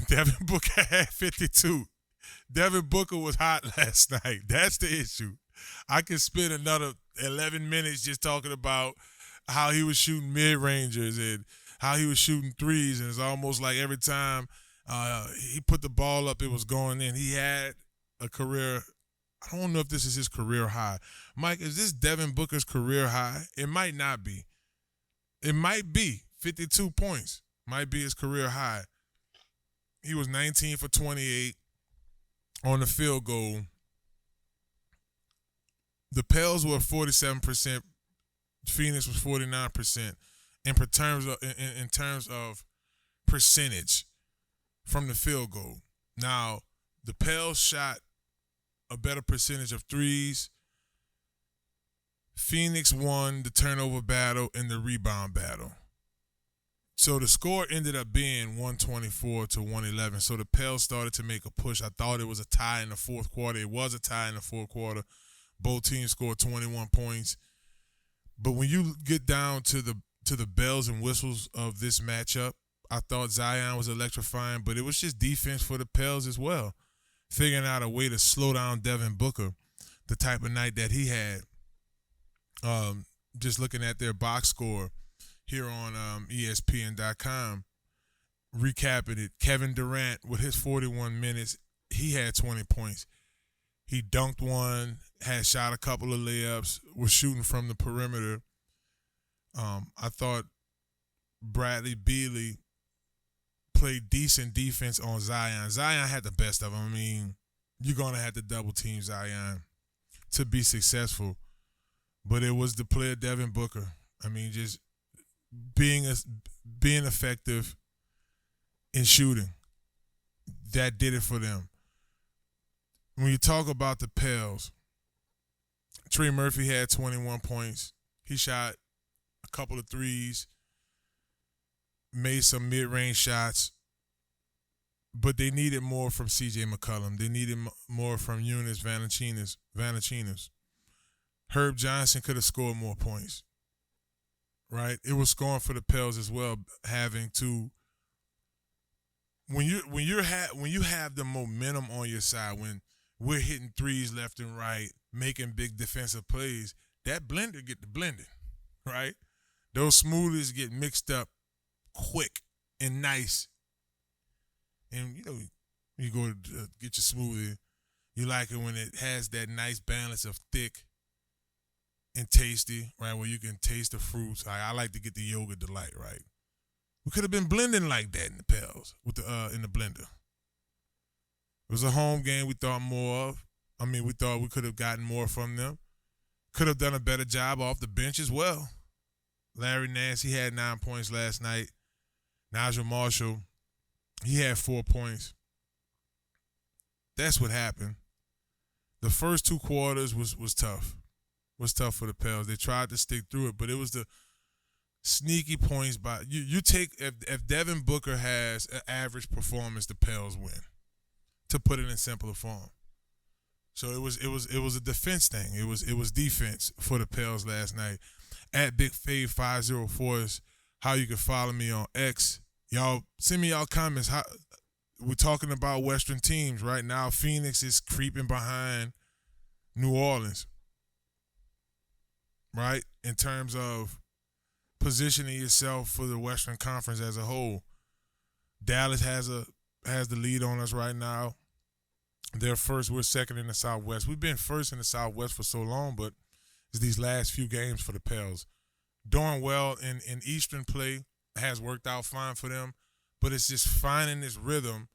Devin Booker had 52. Devin Booker was hot last night. That's the issue. I could spend another 11 minutes just talking about how he was shooting mid-rangers and how he was shooting threes, and it's almost like every time he put the ball up, it was going in. He had a career – I don't know if this is his career high. Mike, is this Devin Booker's career high? It might not be. It might be. 52 points might be his career high. He was 19 for 28 on the field goal. The Pels were 47%. Phoenix was 49% in terms of percentage from the field goal. Now, the Pels shot a better percentage of threes. Phoenix won the turnover battle and the rebound battle. So the score ended up being 124 to 111. So the Pels started to make a push. I thought it was a tie in the fourth quarter. It was a tie in the fourth quarter. Both teams scored 21 points. But when you get down to the bells and whistles of this matchup, I thought Zion was electrifying, but it was just defense for the Pels as well. Figuring out a way to slow down Devin Booker, the type of night that he had. Just looking at their box score here on ESPN.com, recapping it, Kevin Durant with his 41 minutes, he had 20 points. He dunked one, had shot a couple of layups, was shooting from the perimeter. I thought Bradley Beal played decent defense on Zion. Zion had the best of him. I mean, you're going to have to double team Zion to be successful. But it was the player Devin Booker. I mean, just being effective in shooting. That did it for them. When you talk about the Pels, Trey Murphy had 21 points. He shot a couple of threes, made some mid-range shots, but they needed more from C.J. McCollum. They needed more from Eunice Valanciunas. Herb Johnson could have scored more points, right? It was scoring for the Pels as well, having to when you have the momentum on your side, when we're hitting threes left and right, making big defensive plays, that blender get the blending, right? Those smoothies get mixed up quick and nice. And, you go to get your smoothie, you like it when it has that nice balance of thick and tasty, right, where you can taste the fruits. I like to get the yogurt delight, right? We could have been blending like that in the Pels with in the blender. It was a home game we thought more of. I mean, we thought we could have gotten more from them. Could have done a better job off the bench as well. Larry Nance, he had 9 points last night. Nigel Marshall, he had 4 points. That's what happened. The first 2 quarters was tough. Was tough for the Pels. They tried to stick through it, but it was the sneaky points by you take if Devin Booker has an average performance, the Pels win. To put it in simpler form. So it was a defense thing. It was defense for the Pels last night. At Big Fave 504 is how you can follow me on X. Y'all send me y'all comments. We're talking about Western teams right now. Phoenix is creeping behind New Orleans, right? In terms of positioning yourself for the Western Conference as a whole. Dallas has the lead on us right now. They're first. We're second in the Southwest. We've been first in the Southwest for so long, but it's these last few games for the Pels. Doing well in Eastern play has worked out fine for them, but it's just finding this rhythm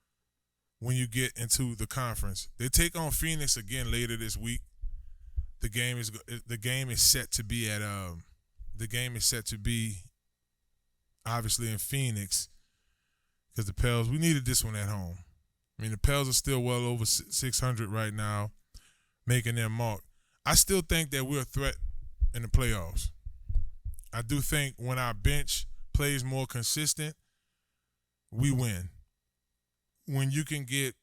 when you get into the conference. They take on Phoenix again later this week. The game is set to be obviously in Phoenix because the Pels, we needed this one at home. I mean, the Pels are still well over 600 right now, making their mark. I still think that we're a threat in the playoffs. I do think when our bench plays more consistent, we win. When you can get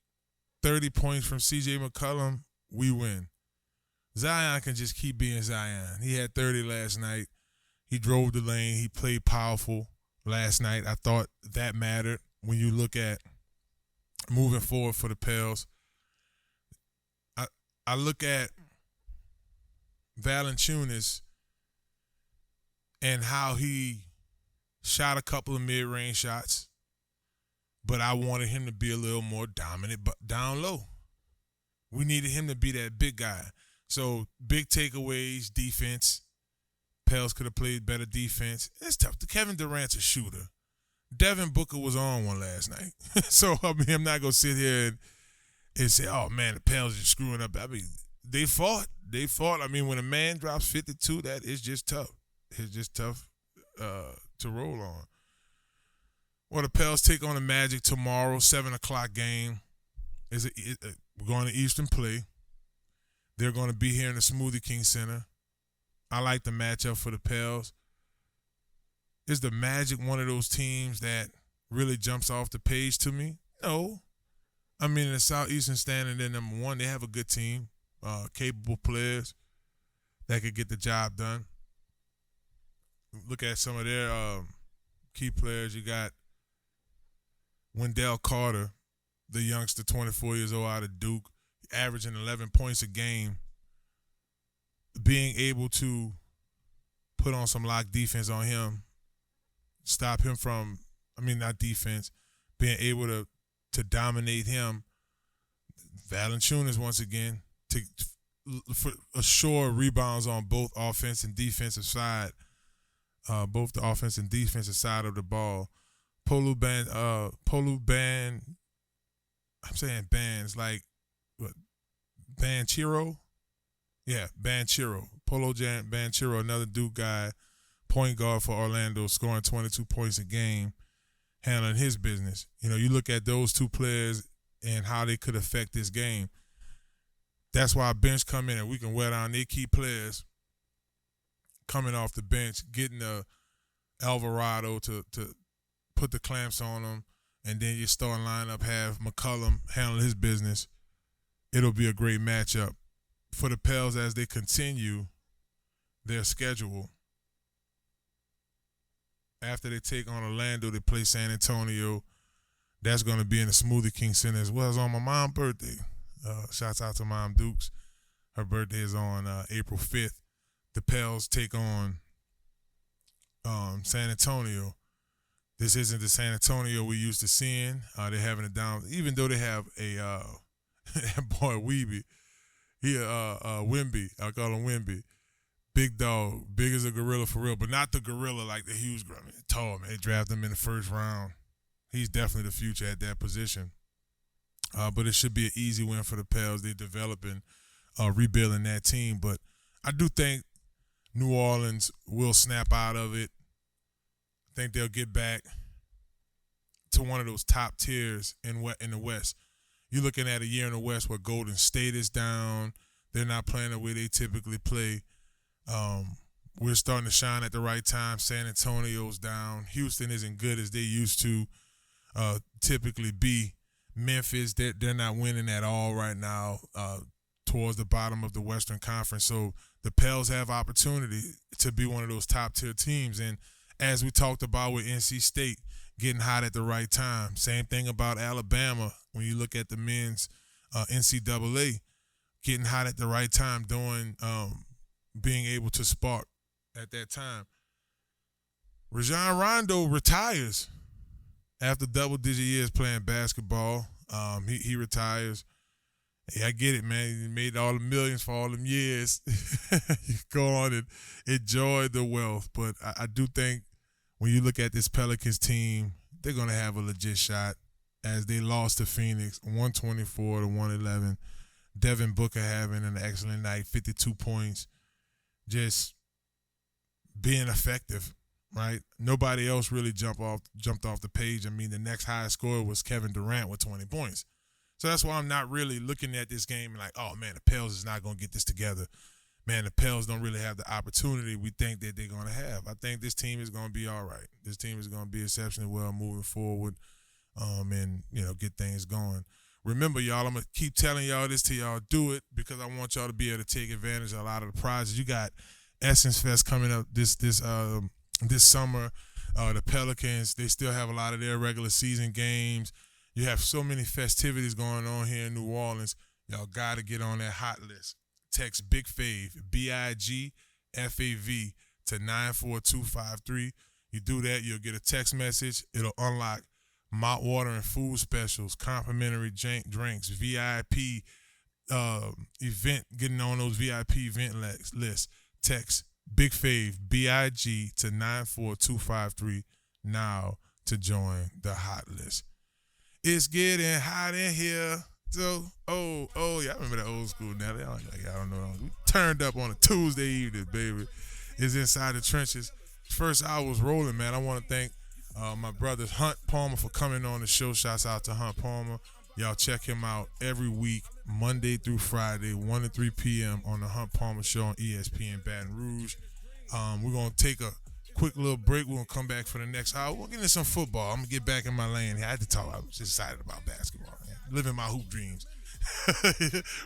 30 points from C.J. McCollum, we win. Zion can just keep being Zion. He had 30 last night. He drove the lane. He played powerful last night. I thought that mattered when you look at moving forward for the Pels. I look at Valanciunas and how he shot a couple of mid-range shots, but I wanted him to be a little more dominant down low. We needed him to be that big guy. So big takeaways, defense. Pels could have played better defense. It's tough. Kevin Durant's a shooter. Devin Booker was on one last night. So, I mean, I'm not going to sit here and say, oh, man, the Pels are screwing up. I mean, they fought. I mean, when a man drops 52, that is just tough. It's just tough to roll on. Well, the Pels take on the Magic tomorrow, 7 o'clock game. We're going to Eastern play. They're going to be here in the Smoothie King Center. I like the matchup for the Pels. Is the Magic one of those teams that really jumps off the page to me? No. I mean, in the Southeastern Standing, they're number one. They have a good team, capable players that could get the job done. Look at some of their key players. You got Wendell Carter, the youngster, 24 years old out of Duke, averaging 11 points a game, being able to put on some lock defense on him, stop him from, not defense, being able to dominate him. Valanciunas, once again, to assure rebounds on both offense and defensive side, both the offense and defensive side of the ball. Polu Band, I'm saying bands like what? Banchero? Yeah, Banchero. Banchero, another Duke guy, point guard for Orlando, scoring 22 points a game, handling his business. You know, you look at those two players and how they could affect this game. That's why our bench come in and we can wear down their key players coming off the bench, getting Alvarado to put the clamps on them, and then your starting lineup have McCollum handle his business. It'll be a great matchup for the Pels as they continue their schedule. After they take on Orlando, they play San Antonio. That's going to be in the Smoothie King Center as well as on my mom's birthday. Shouts out to Mom Dukes. Her birthday is on April 5th. The Pels take on San Antonio. This isn't the San Antonio we used to seeing. They're having it down, even though they have a that boy Weeby. Wimby. I call him Wimby. Big dog, big as a gorilla for real, but not the gorilla like the huge gorilla. Tall, man. They drafted him in the first round. He's definitely the future at that position. But it should be an easy win for the Pels. They're developing, rebuilding that team. But I do think New Orleans will snap out of it. I think they'll get back to one of those top tiers in the West. You're looking at a year in the West where Golden State is down. They're not playing the way they typically play. We're starting to shine at the right time. San Antonio's down. Houston isn't good as they used to typically be. Memphis, they're not winning at all right now towards the bottom of the Western Conference. So the Pels have opportunity to be one of those top-tier teams. And as we talked about with NC State, getting hot at the right time. Same thing about Alabama when you look at the men's NCAA, getting hot at the right time, being able to spark at that time. Rajon Rondo retires after double-digit years playing basketball. He retires. Hey, I get it, man. You made all the millions for all them years. You go on and enjoy the wealth. But I do think when you look at this Pelicans team, they're going to have a legit shot as they lost to Phoenix 124 to 111. Devin Booker having an excellent night, 52 points, just being effective, right? Nobody else really jumped off the page. I mean, the next highest scorer was Kevin Durant with 20 points. So that's why I'm not really looking at this game like, oh, man, the Pels is not going to get this together. Man, the Pels don't really have the opportunity we think that they're going to have. I think this team is going to be all right. This team is going to be exceptionally well moving forward and, get things going. Remember, y'all, I'm going to keep telling y'all this till y'all do it because I want y'all to be able to take advantage of a lot of the prizes. You got Essence Fest coming up this summer. The Pelicans, they still have a lot of their regular season games. You have so many festivities going on here in New Orleans. Y'all got to get on that hot list. Text Big Fave, BIGFAV to 94253. You do that, you'll get a text message. It'll unlock malt water and food specials, complimentary drinks, VIP event, getting on those VIP event lists. Text Big Fave, BIG to 94253 now to join the hot list. It's getting hot in here. So, yeah, I remember that old school now. I don't know. We turned up on a Tuesday evening, baby. It's Inside the Trenches. First hour was rolling, man. I want to thank my brothers Hunt Palmer for coming on the show. Shouts out to Hunt Palmer. Y'all check him out every week, Monday through Friday, 1 to 3 p.m. on the Hunt Palmer Show on ESPN Baton Rouge. We're going to take a quick little break. We're going to come back for the next hour. We'll get into some football. I'm going to get back in my lane here. I had to talk. I was just excited about basketball, man. Living my hoop dreams.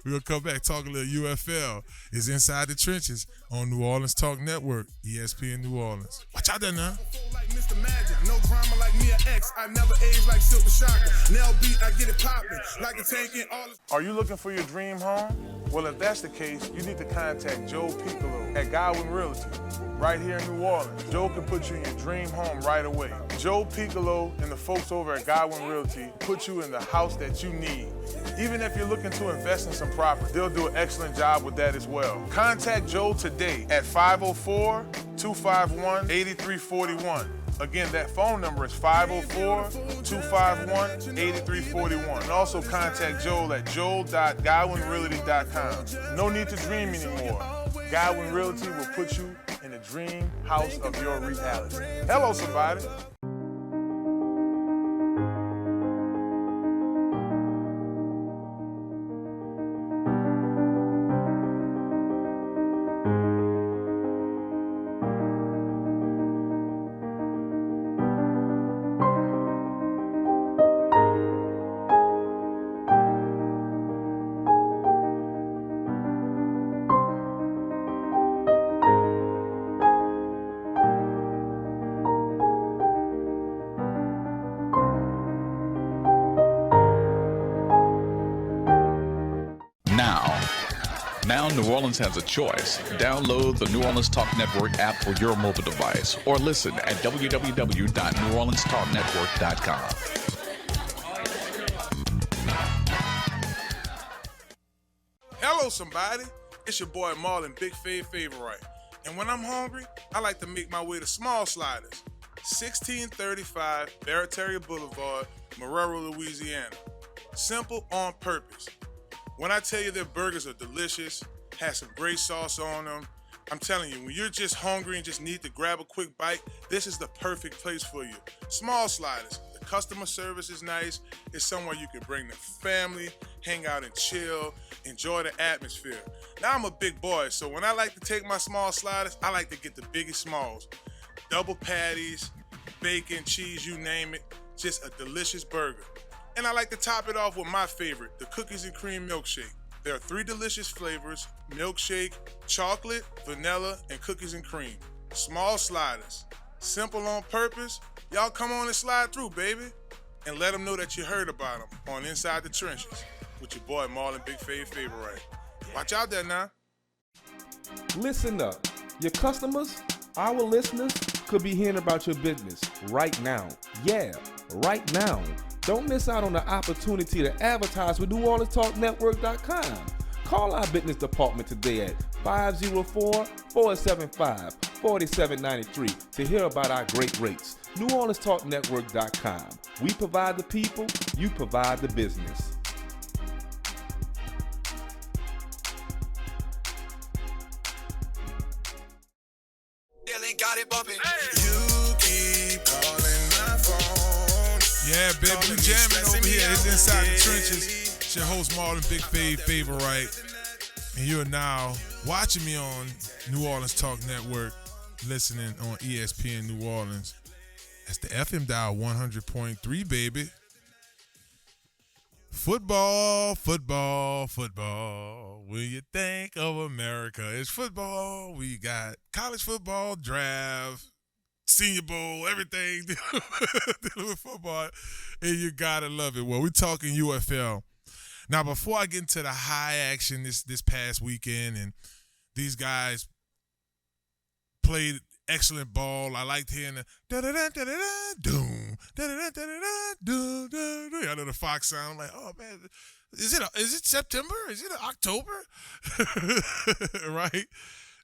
We're going to come back, talk a little UFL. It's Inside the Trenches on New Orleans Talk Network, ESPN New Orleans. Watch out there now. Like Mr. Magic, no drama like me or X. I never age like Silk the Shocker. Nail beat, I get it popping. Like a tank in all. Are you looking for your dream home? Well, if that's the case, you need to contact Joe Picolo at Godwyn Realty, right here in New Orleans. Joe can put you in your dream home right away. Joe Picolo and the folks over at Godwyn Realty put you in the house that you need. Even if you're looking to invest in some property, they'll do an excellent job with that as well. Contact Joe today at 504-251-8341. Again, that phone number is 504-251-8341. And also contact Joel at joel.godwynrealty.com. No need to dream anymore. Godwyn Realty will put you in the dream house of your reality. Hello, somebody. Now New Orleans has a choice. Download the New Orleans Talk Network app for your mobile device or listen at www.neworleanstalknetwork.com. Hello, somebody. It's your boy Marlon, Big Fave Favorite. And when I'm hungry, I like to make my way to Small Sliders, 1635 Barataria Boulevard, Marrero, Louisiana. Simple on purpose. When I tell you their burgers are delicious, have some great sauce on them, I'm telling you, when you're just hungry and just need to grab a quick bite, this is the perfect place for you. Small Sliders. The customer service is nice. It's somewhere you can bring the family, hang out and chill, enjoy the atmosphere. Now I'm a big boy, so when I like to take my Small Sliders, I like to get the biggest smalls. Double patties, bacon, cheese, you name it. Just a delicious burger. And I like to top it off with my favorite, the cookies and cream milkshake. There are 3 delicious flavors: milkshake, chocolate, vanilla, and cookies and cream. Small Sliders. Simple on purpose. Y'all come on and slide through, baby. And let them know that you heard about them on Inside the Trenches with your boy Marlon, Big Fave Favorite. Watch out there now. Listen up. Your customers, our listeners, could be hearing about your business right now. Yeah, right now. Don't miss out on the opportunity to advertise with NewOrleansTalkNetwork.com. Call our business department today at 504-475-4793 to hear about our great rates. NewOrleansTalkNetwork.com. We provide the people, you provide the business. Got it bumping. You keep calling my phone. Yeah, baby, we jamming over here. It's Inside the Trenches. It's your host, Marlon, Big Fave Favorite. And you are now watching me on New Orleans Talk Network, listening on ESPN New Orleans. That's the FM dial 100.3, baby. Football, football, football. When you think of America, it's football. We got college football, draft, Senior Bowl, everything dealing with football. And you gotta love it. Well, we're talking UFL. Now, before I get into the high action this past weekend, and these guys played excellent ball. I liked hearing the da-da-da-da-da-doom, da-da-da-da-da-doom. I know the Fox sound. I'm like, oh man, is it September? Is it October? Right?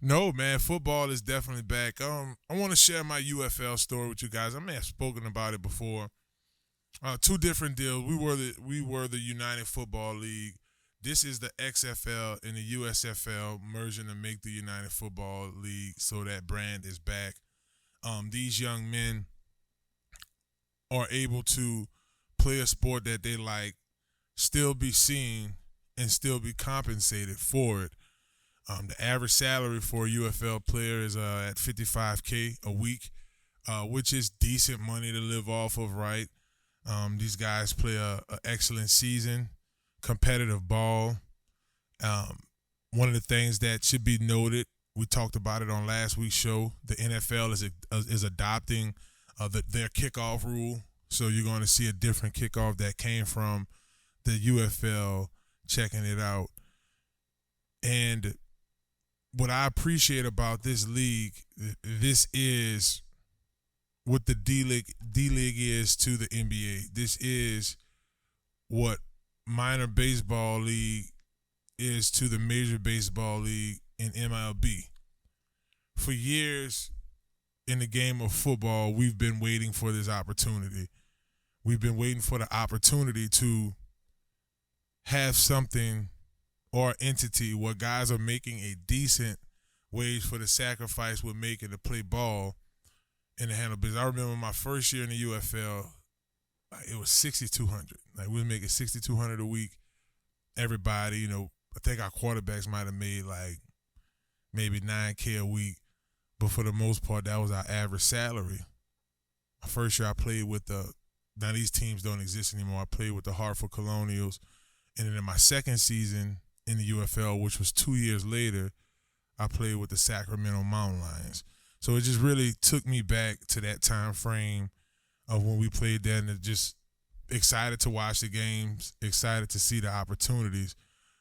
No, man, football is definitely back. I want to share my UFL story with you guys. I may have spoken about it before. Two different deals. We were the United Football League. This is the XFL and the USFL merging to make the United Football League, so that brand is back. These young men are able to play a sport that they like, still be seen, and still be compensated for it. The average salary for a UFL player is at $55K a week, which is decent money to live off of, right? These guys play a excellent season. Competitive ball. One of the things that should be noted, we talked about it on last week's show, the NFL is adopting their kickoff rule. So you're going to see a different kickoff that came from the UFL, checking it out. And what I appreciate about this league, this is what the D-League is to the NBA. This is what minor baseball league is to the major baseball league in MLB. For years in the game of football, we've been waiting for this opportunity. We've been waiting for the opportunity to have something or entity where guys are making a decent wage for the sacrifice we're making to play ball in the handle business. I remember my first year in the UFL, it was $6,200. Like, we were making $6,200 a week. Everybody, I think our quarterbacks might have made like maybe $9K a week, but for the most part, that was our average salary. My first year, I played with now these teams don't exist anymore. I played with the Hartford Colonials, and then in my second season in the UFL, which was 2 years later, I played with the Sacramento Mountain Lions. So it just really took me back to that time frame of when we played there, and just excited to watch the games, excited to see the opportunities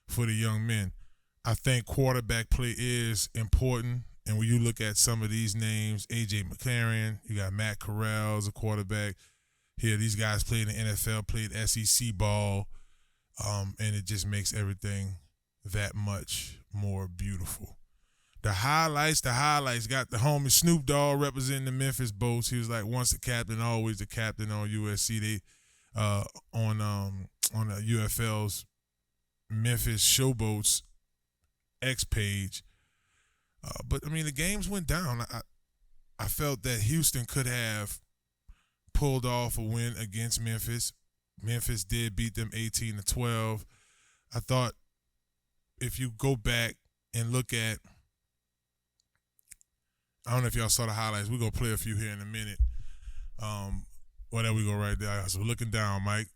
for the young men. I think quarterback play is important, and when you look at some of these names, A.J. McLaren, you got Matt Corral as a quarterback. Here, these guys played in the NFL, played SEC ball, and it just makes everything that much more beautiful. The highlights got the homie Snoop Dogg representing the Memphis Bolts. He was like once the captain, always the captain on USC. They on the UFL's Memphis Showboats X page. But I mean, the games went down. I felt that Houston could have pulled off a win against Memphis. Memphis did beat them 18-12. I thought if you go back and look at, I don't know if y'all saw the highlights. We're going to play a few here in a minute. Well, there we go right there. So looking down, Mike.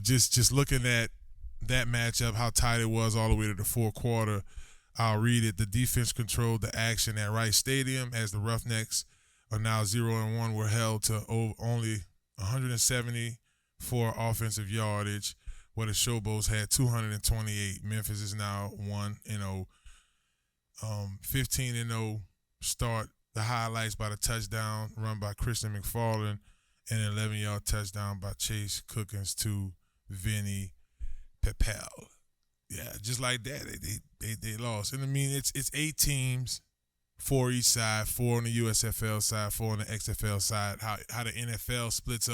Just looking at that matchup, how tight it was all the way to the fourth quarter. I'll read it. The defense controlled the action at Rice Stadium as the Roughnecks are now 0-1, were held to only 174 offensive yardage, where the Showboats had 228. Memphis is now 1-0. 15-0 start the highlights by the touchdown run by Christian McFarland and an 11-yard touchdown by Chase Cookins to Vinny Pepel. Yeah, just like that, they lost. And I mean, it's 8 teams, 4 each side, 4 on the USFL side, 4 on the XFL side. How the NFL splits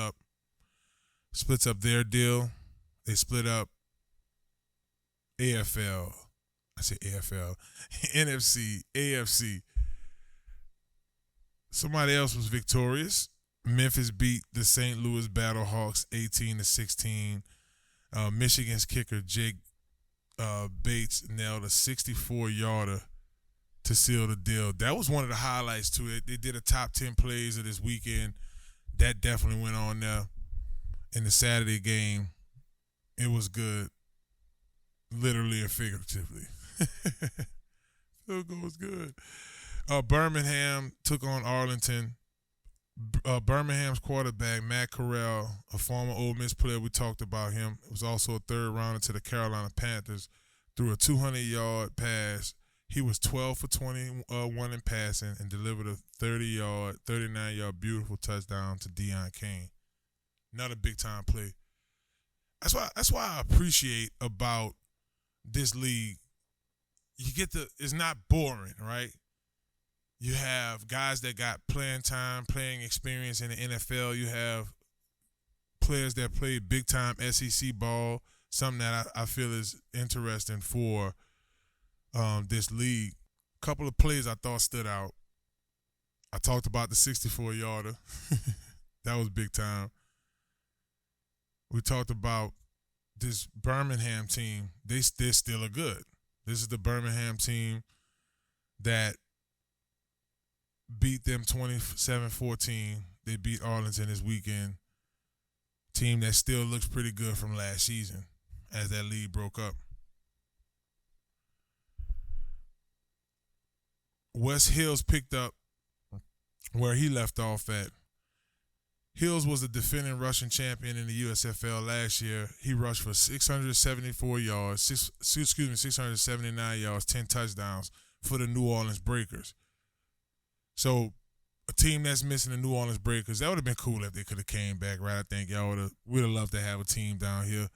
up their deal. They split up AFL. I say AFL, NFC, AFC. Somebody else was victorious. Memphis beat the St. Louis Battlehawks 18-16. Michigan's kicker Jake Bates nailed a 64-yarder to seal the deal. That was one of the highlights to it. They did a top 10 plays of this weekend. That definitely went on there. In the Saturday game, it was good, literally and figuratively. Field goal was good. Birmingham took on Arlington. Birmingham's quarterback, Matt Corral, a former Ole Miss player, we talked about him. It was also a third rounder to the Carolina Panthers. Threw a 200-yard pass. He was 12 for 21 in passing and delivered a 39-yard beautiful touchdown to Deion Kane. Another big-time play. That's why I appreciate about this league. It's not boring, right? You have guys that got playing time, playing experience in the NFL. You have players that play big-time SEC ball, something that I feel is interesting for this league. A couple of plays I thought stood out. I talked about the 64-yarder. That was big time. We talked about this Birmingham team. They still are good. This is the Birmingham team that beat them 27-14. They beat Arlington this weekend. Team that still looks pretty good from last season as that league broke up. Wes Hills picked up where he left off at. Hills was the defending rushing champion in the USFL last year. He rushed for 674 yards, 679 yards, 10 touchdowns for the New Orleans Breakers. So a team that's missing the New Orleans Breakers, that would have been cool if they could have came back, right? I think we'd have loved to have a team down here.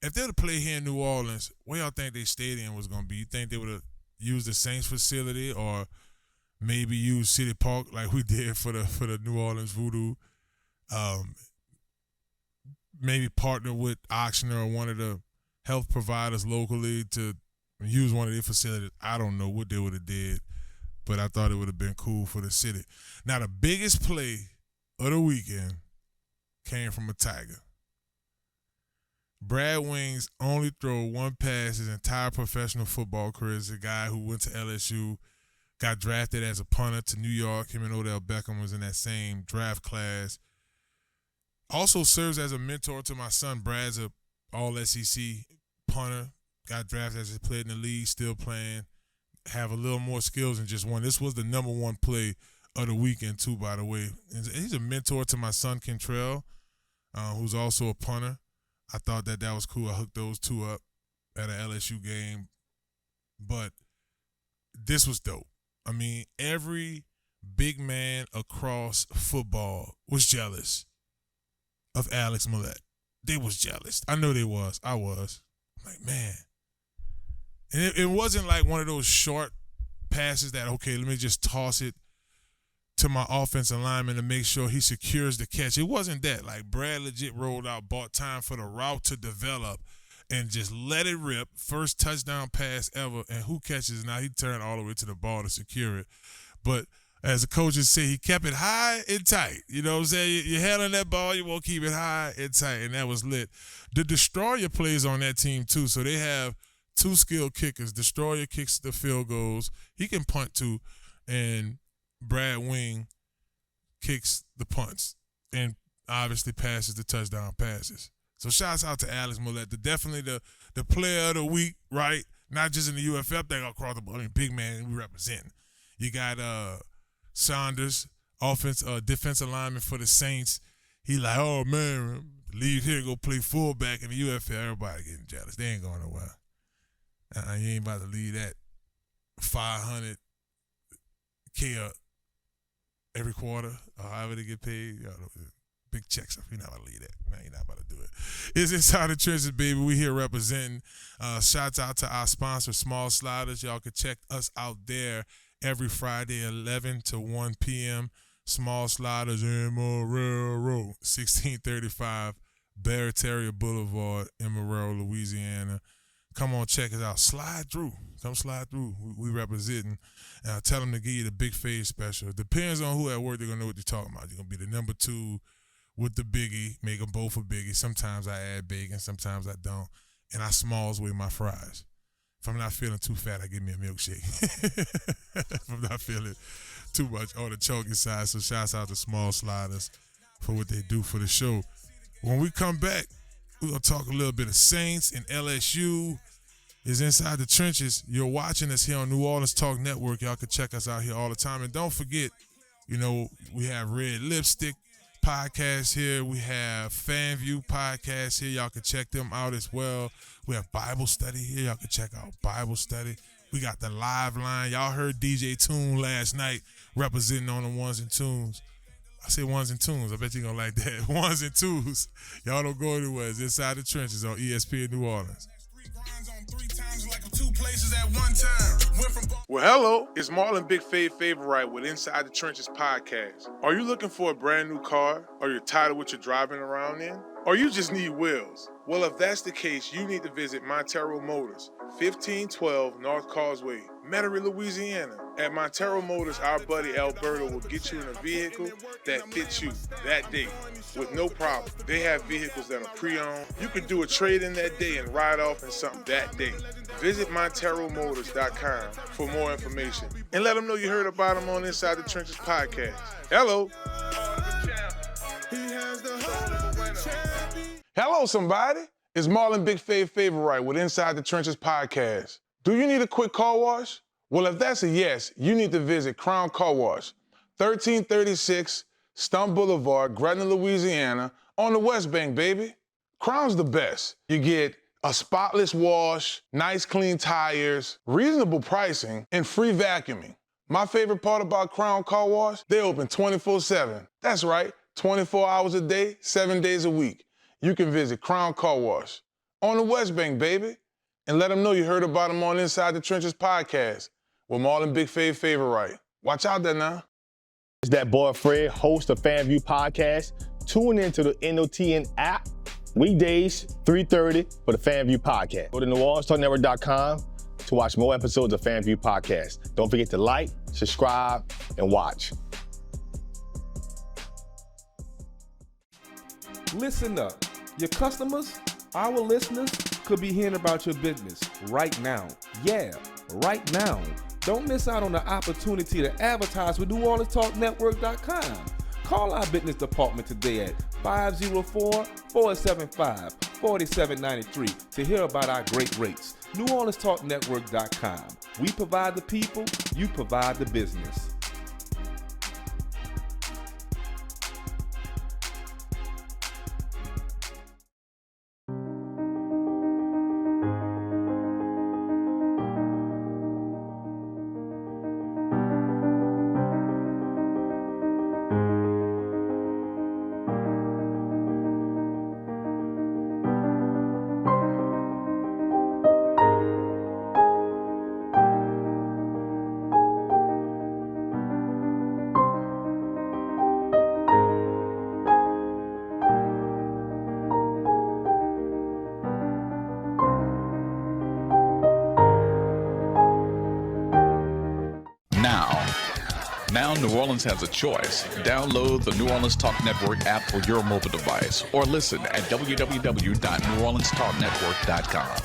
If they would have played here in New Orleans, where y'all think their stadium was going to be? You think they would have used the Saints facility or maybe used City Park like we did for the New Orleans Voodoo? Maybe partner with Auctioner or one of the health providers locally to use one of their facilities. I don't know what they would have did, but I thought it would have been cool for the city. Now, the biggest play of the weekend came from a Tiger. Brad Wing's only throw one pass his entire professional football career is a guy who went to LSU, got drafted as a punter to New York. Him and Odell Beckham was in that same draft class. Also serves as a mentor to my son. Brad's a all-SEC punter. Got drafted as he played in the league, still playing. Have a little more skills than just one. This was the number one play of the weekend, too, by the way. He's a mentor to my son, Kentrell, who's also a punter. I thought that was cool. I hooked those two up at an LSU game. But this was dope. I mean, every big man across football was jealous of Alex Millett. They was jealous. I know they was. I was. I'm like, man. And it wasn't like one of those short passes that, okay, let me just toss it to my offensive lineman to make sure he secures the catch. It wasn't that. Like, Brad legit rolled out, bought time for the route to develop, and just let it rip. First touchdown pass ever. And who catches it now? He turned all the way to the ball to secure it. But as the coaches say, he kept it high and tight. You know what I'm saying? You're handling that ball, you won't keep it high and tight, and that was lit. The Destroyer plays on that team, too, so they have two skilled kickers. Destroyer kicks the field goals. He can punt, too, and Brad Wing kicks the punts and obviously passes the touchdown passes. So shouts out to Alex Millett, definitely the player of the week, right? Not just in the UFL thing across the ball. I mean, big man we represent. You got Saunders, defensive lineman for the Saints. He like, oh, man, leave here, go play fullback in the UFL. Everybody getting jealous. They ain't going nowhere. You ain't about to leave that $500K every quarter, or however they get paid. Big checks. You're not about to leave that. Man, you're not about to do it. It's Inside the Trenches, baby. We here representing. Shouts out to our sponsor, Small Sliders. Y'all can check us out there every Friday, 11 to 1 p.m. Small Sliders in Marrero, 1635 Barataria Boulevard in Marrero, Louisiana. Come on, check us out. Slide through. Come slide through. We representing. Tell them to give you the big fade special. Depends on who at work, they're going to know what you're talking about. You're going to be the number 2 with the biggie. Make them both a biggie. Sometimes I add bacon. Sometimes I don't. And I smalls with my fries. If I'm not feeling too fat, I give me a milkshake. If I'm not feeling too much on the choking side. So shouts out to Small Sliders for what they do for the show. When we come back, we're going to talk a little bit of Saints and LSU. Is Inside the Trenches. You're watching us here on New Orleans Talk Network. Y'all can check us out here all the time. And don't forget, we have Red Lipstick podcast here. We have FanView podcast here. Y'all can check them out as well. We have Bible study here. Y'all can check out Bible study. We got the live line. Y'all heard DJ Tune last night representing on the ones and twos. I say ones and twos. I bet you're going to like that. Ones and twos. Y'all don't go anywhere. It's Inside the Trenches on ESPN New Orleans. Well, hello, it's Marlon Big Fave Favorite with Inside the Trenches podcast. Are you looking for a brand new car? Or you're tired of what you're driving around in? Or you just need wheels? Well, if that's the case, you need to visit Montero Motors, 1512 North Causeway, Metairie, Louisiana. At Montero Motors, our buddy Alberto will get you in a vehicle that fits you that day with no problem. They have vehicles that are pre-owned. You can do a trade-in that day and ride off in something that day. Visit MonteroMotors.com for more information and let them know you heard about them on Inside the Trenches podcast. Hello. Hello, somebody. It's Marlon Big Fave Favorite with Inside the Trenches podcast. Do you need a quick car wash? Well, if that's a yes, you need to visit Crown Car Wash, 1336 Stump Boulevard, Gretna, Louisiana, on the West Bank, baby. Crown's the best. You get a spotless wash, nice clean tires, reasonable pricing, and free vacuuming. My favorite part about Crown Car Wash, they open 24/7. That's right, 24 hours a day, 7 days a week. You can visit Crown Car Wash on the West Bank, baby, and let them know you heard about them on Inside the Trenches podcast with Marlon Big Fave Favorite. Watch out there now. It's that boy Fred, host of FanView Podcast. Tune into the NOTN app weekdays, 3:30 for the FanView Podcast. Go to NewOrleansTalkNetwork.com to watch more episodes of FanView Podcast. Don't forget to like, subscribe, and watch. Listen up. Your customers, our listeners, could be hearing about your business right now. Yeah, right now. Don't miss out on the opportunity to advertise with NewOrleansTalkNetwork.com. Call our business department today at 504-475-4793 to hear about our great rates. NewOrleansTalkNetwork.com. We provide the people, you provide the business. Now New Orleans has a choice. Download the New Orleans Talk Network app for your mobile device or listen at www.neworleanstalknetwork.com.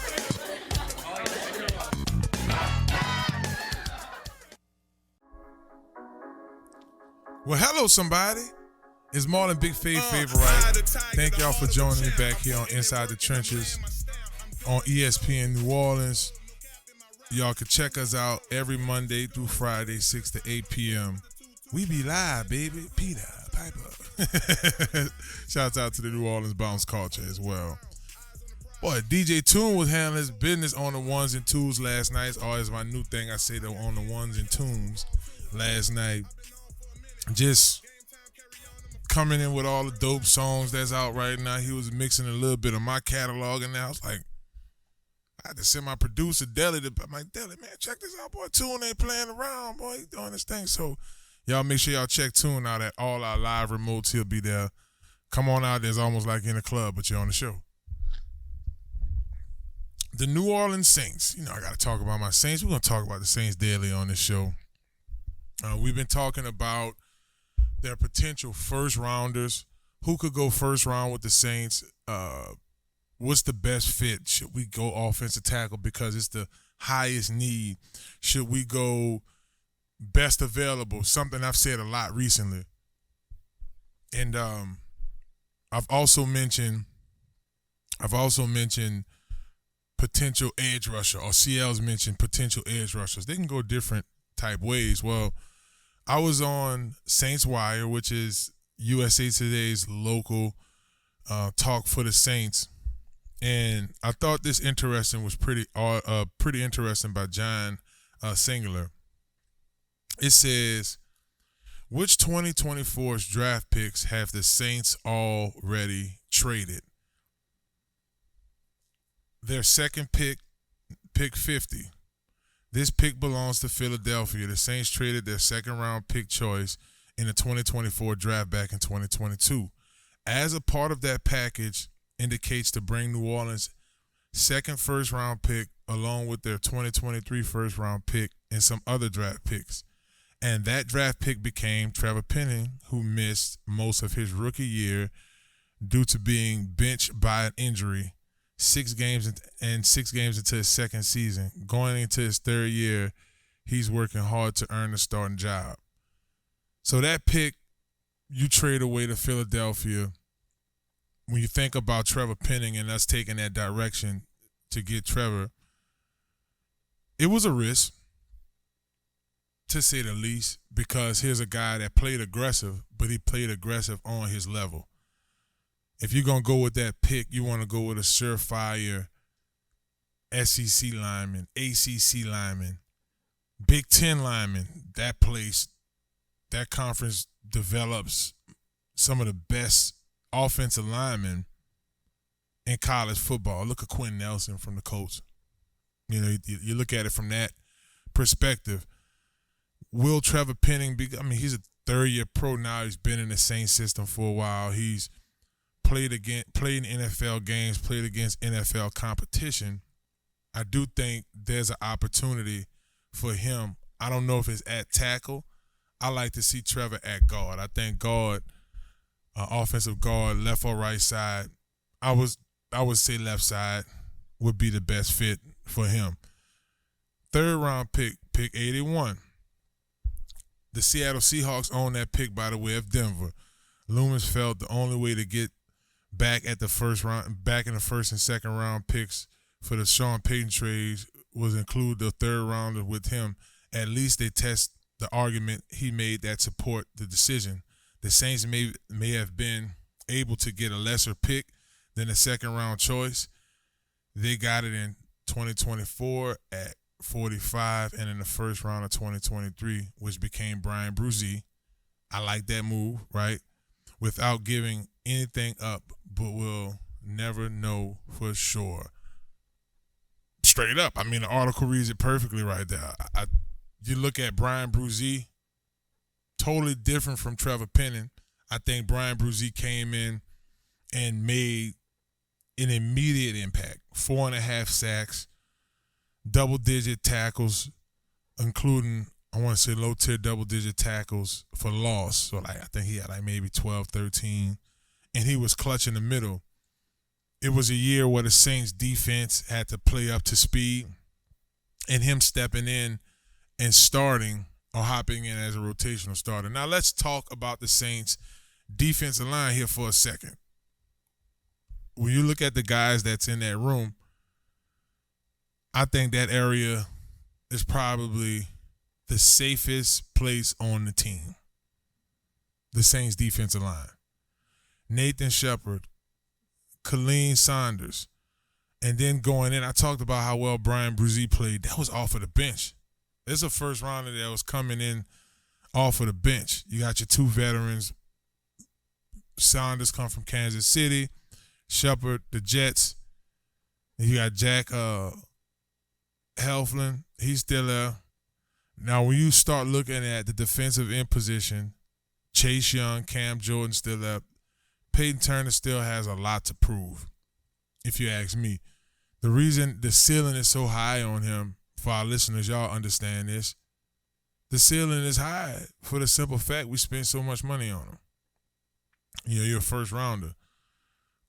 Well, hello, somebody. It's Marlon Big Fave Favorite. Thank y'all for joining me back here on Inside the Trenches on ESPN New Orleans. Y'all can check us out every Monday through Friday, 6 to 8 p.m. We be live, baby. Peter, Piper. Shouts out to the New Orleans bounce culture as well. Boy, DJ Tune was handling his business on the ones and twos last night. It's always my new thing. I say on the ones and twos last night. just coming in with all the dope songs that's out right now. He was mixing a little bit of my catalog, and I was like, I had to send my producer, Deli, I'm like, Deli, man, check this out, boy. Tune ain't playing around, boy. He doing this thing. So y'all make sure y'all check Tune out at all our live remotes. He'll be there. Come on out. There's almost like in a club, but you're on the show. The New Orleans Saints. You know, I got to talk about my Saints. We're going to talk about the Saints daily on this show. We've been talking about their potential first rounders. Who could go first round with the Saints? What's the best fit? Should we go offensive tackle because it's the highest need? Should we go best available? Something I've said a lot recently. And I've also mentioned potential edge rusher, or CL's mentioned potential edge rushers. They can go different type ways. Well, I was on Saints Wire, which is USA Today's local talk for the Saints. And I thought this interesting was pretty interesting by John Singular. It says, which 2024's draft picks have the Saints already traded? Their second pick, pick 50. This pick belongs to Philadelphia. The Saints traded their second-round pick choice in the 2024 draft back in 2022. As a part of that package, indicates to bring New Orleans' second first-round pick along with their 2023 first-round pick and some other draft picks. And that draft pick became Trevor Penning, who missed most of his rookie year due to being benched by an injury 6 games into his second season. Going into his third year, he's working hard to earn a starting job. So that pick, you trade away to Philadelphia. When you think about Trevor Penning and us taking that direction to get Trevor, it was a risk, to say the least, because here's a guy that played aggressive, but he played aggressive on his level. If you're going to go with that pick, you want to go with a surefire SEC lineman, ACC lineman, Big Ten lineman. That conference develops some of the best offensive linemen in college football. Look at Quentin Nelson from the Colts. You know, you look at it from that perspective. Will Trevor Penning be? I mean, he's a third-year pro now. He's been in the same system for a while. He's played in NFL games, played against NFL competition. I do think there's an opportunity for him. I don't know if it's at tackle. I like to see Trevor at guard. I think guard, offensive guard, left or right side. I would say left side would be the best fit for him. Third round pick 81. The Seattle Seahawks own that pick by the way of Denver. Loomis felt the only way to get back in the first and second round picks for the Sean Payton trades was include the third rounder with him. At least they test the argument he made that support the decision. The Saints may have been able to get a lesser pick than a second round choice. They got it in 2024 at 45 and in the first round of 2023, which became Brian Bruzy. I like that move, right? Without giving anything up, but we'll never know for sure. Straight up. I mean, the article reads it perfectly right there. You look at Brian Bruzy, totally different from Trevor Penning. I think Brian Bruzy came in and made an immediate impact. 4.5 sacks, double-digit tackles, including, I want to say, low-tier double-digit tackles for loss. So, I think he had maybe 12, 13, and he was clutch in the middle. It was a year where the Saints defense had to play up to speed, and him stepping in and starting or hopping in as a rotational starter. Now, let's talk about the Saints' defensive line here for a second. When you look at the guys that's in that room, I think that area is probably the safest place on the team. The Saints defensive line. Nathan Shepard, Caitlyn Saunders, and then going in, I talked about how well Brian Bruzy played. That was off of the bench. There's a first rounder that was coming in off of the bench. You got your 2 veterans. Saunders come from Kansas City. Shepard, the Jets. And you got Jack Helflin. He's still there. Now, when you start looking at the defensive end position, Chase Young, Cam Jordan still up. Peyton Turner still has a lot to prove, if you ask me. The reason the ceiling is so high on him, for our listeners, y'all understand this. The ceiling is high for the simple fact we spent so much money on him. You're a first rounder.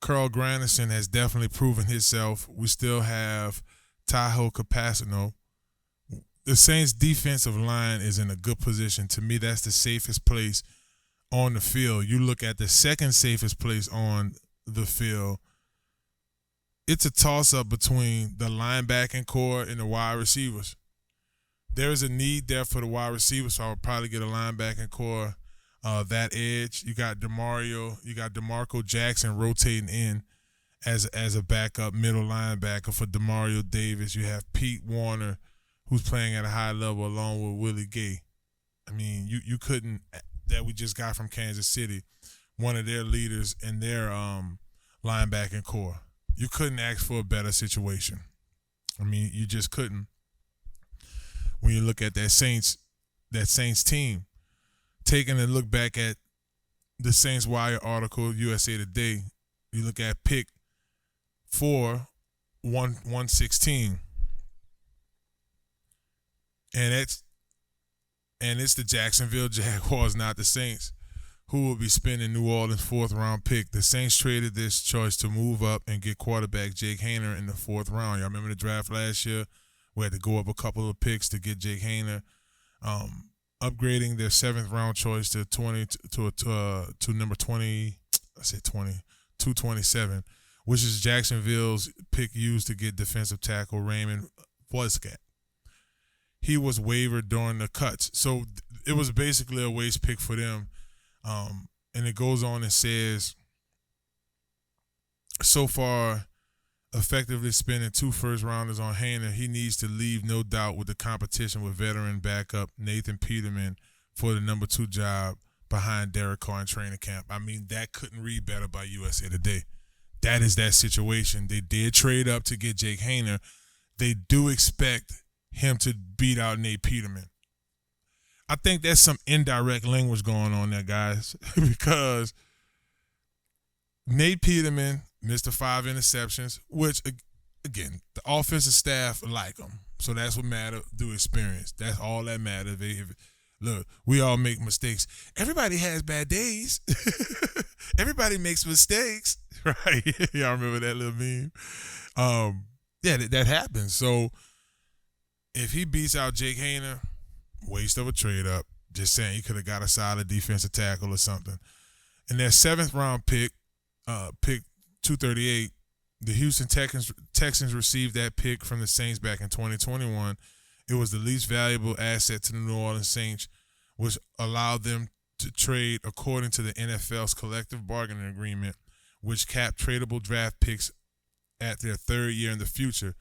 Carl Granderson has definitely proven himself. We still have Tahoe Capasino. The Saints' defensive line is in a good position. To me, that's the safest place on the field. You look at the second safest place on the field, it's a toss-up between the linebacking core and the wide receivers. There is a need there for the wide receivers, so I would probably get a linebacking core, that edge. You got DeMarco Jackson rotating in as a backup middle linebacker for Demario Davis. You have Pete Warner, who's playing at a high level along with Willie Gay. I mean, you couldn't, that we just got from Kansas City, one of their leaders in their linebacking core. You couldn't ask for a better situation. I mean, you just couldn't. When you look at that Saints team, taking a look back at the Saints Wire article, USA Today, you look at pick 116. And it's the Jacksonville Jaguars, not the Saints, who will be spending New Orleans' 4th-round pick. The Saints traded this choice to move up and get quarterback Jake Haener in the 4th round. Y'all remember the draft last year? We had to go up a couple of picks to get Jake Haener, upgrading their 7th-round choice to number 227, which is Jacksonville's pick used to get defensive tackle Raymond Foiscat. He was wavered during the cuts. So it was basically a waste pick for them. And it goes on and says, so far, effectively spending 2 first-rounders on Haener, he needs to leave, no doubt, with the competition with veteran backup Nathan Peterman for the number 2 job behind Derek Carr in training camp. I mean, that couldn't read better by USA Today. That is that situation. They did trade up to get Jake Haener. They do expect him to beat out Nate Peterman. I think there's some indirect language going on there, guys, because Nate Peterman missed the 5 interceptions, which, again, the offensive staff like him. So that's what matters through experience. That's all that matters. Look, we all make mistakes. Everybody has bad days. Everybody makes mistakes, right? Y'all remember that little meme? Yeah, that happens. So if he beats out Jake Haener, waste of a trade up. Just saying, he could have got a solid defensive tackle or something. And their 7th-round pick 238, the Houston Texans received that pick from the Saints back in 2021. It was the least valuable asset to the New Orleans Saints, which allowed them to trade according to the NFL's collective bargaining agreement, which capped tradable draft picks at their 3rd year in the future.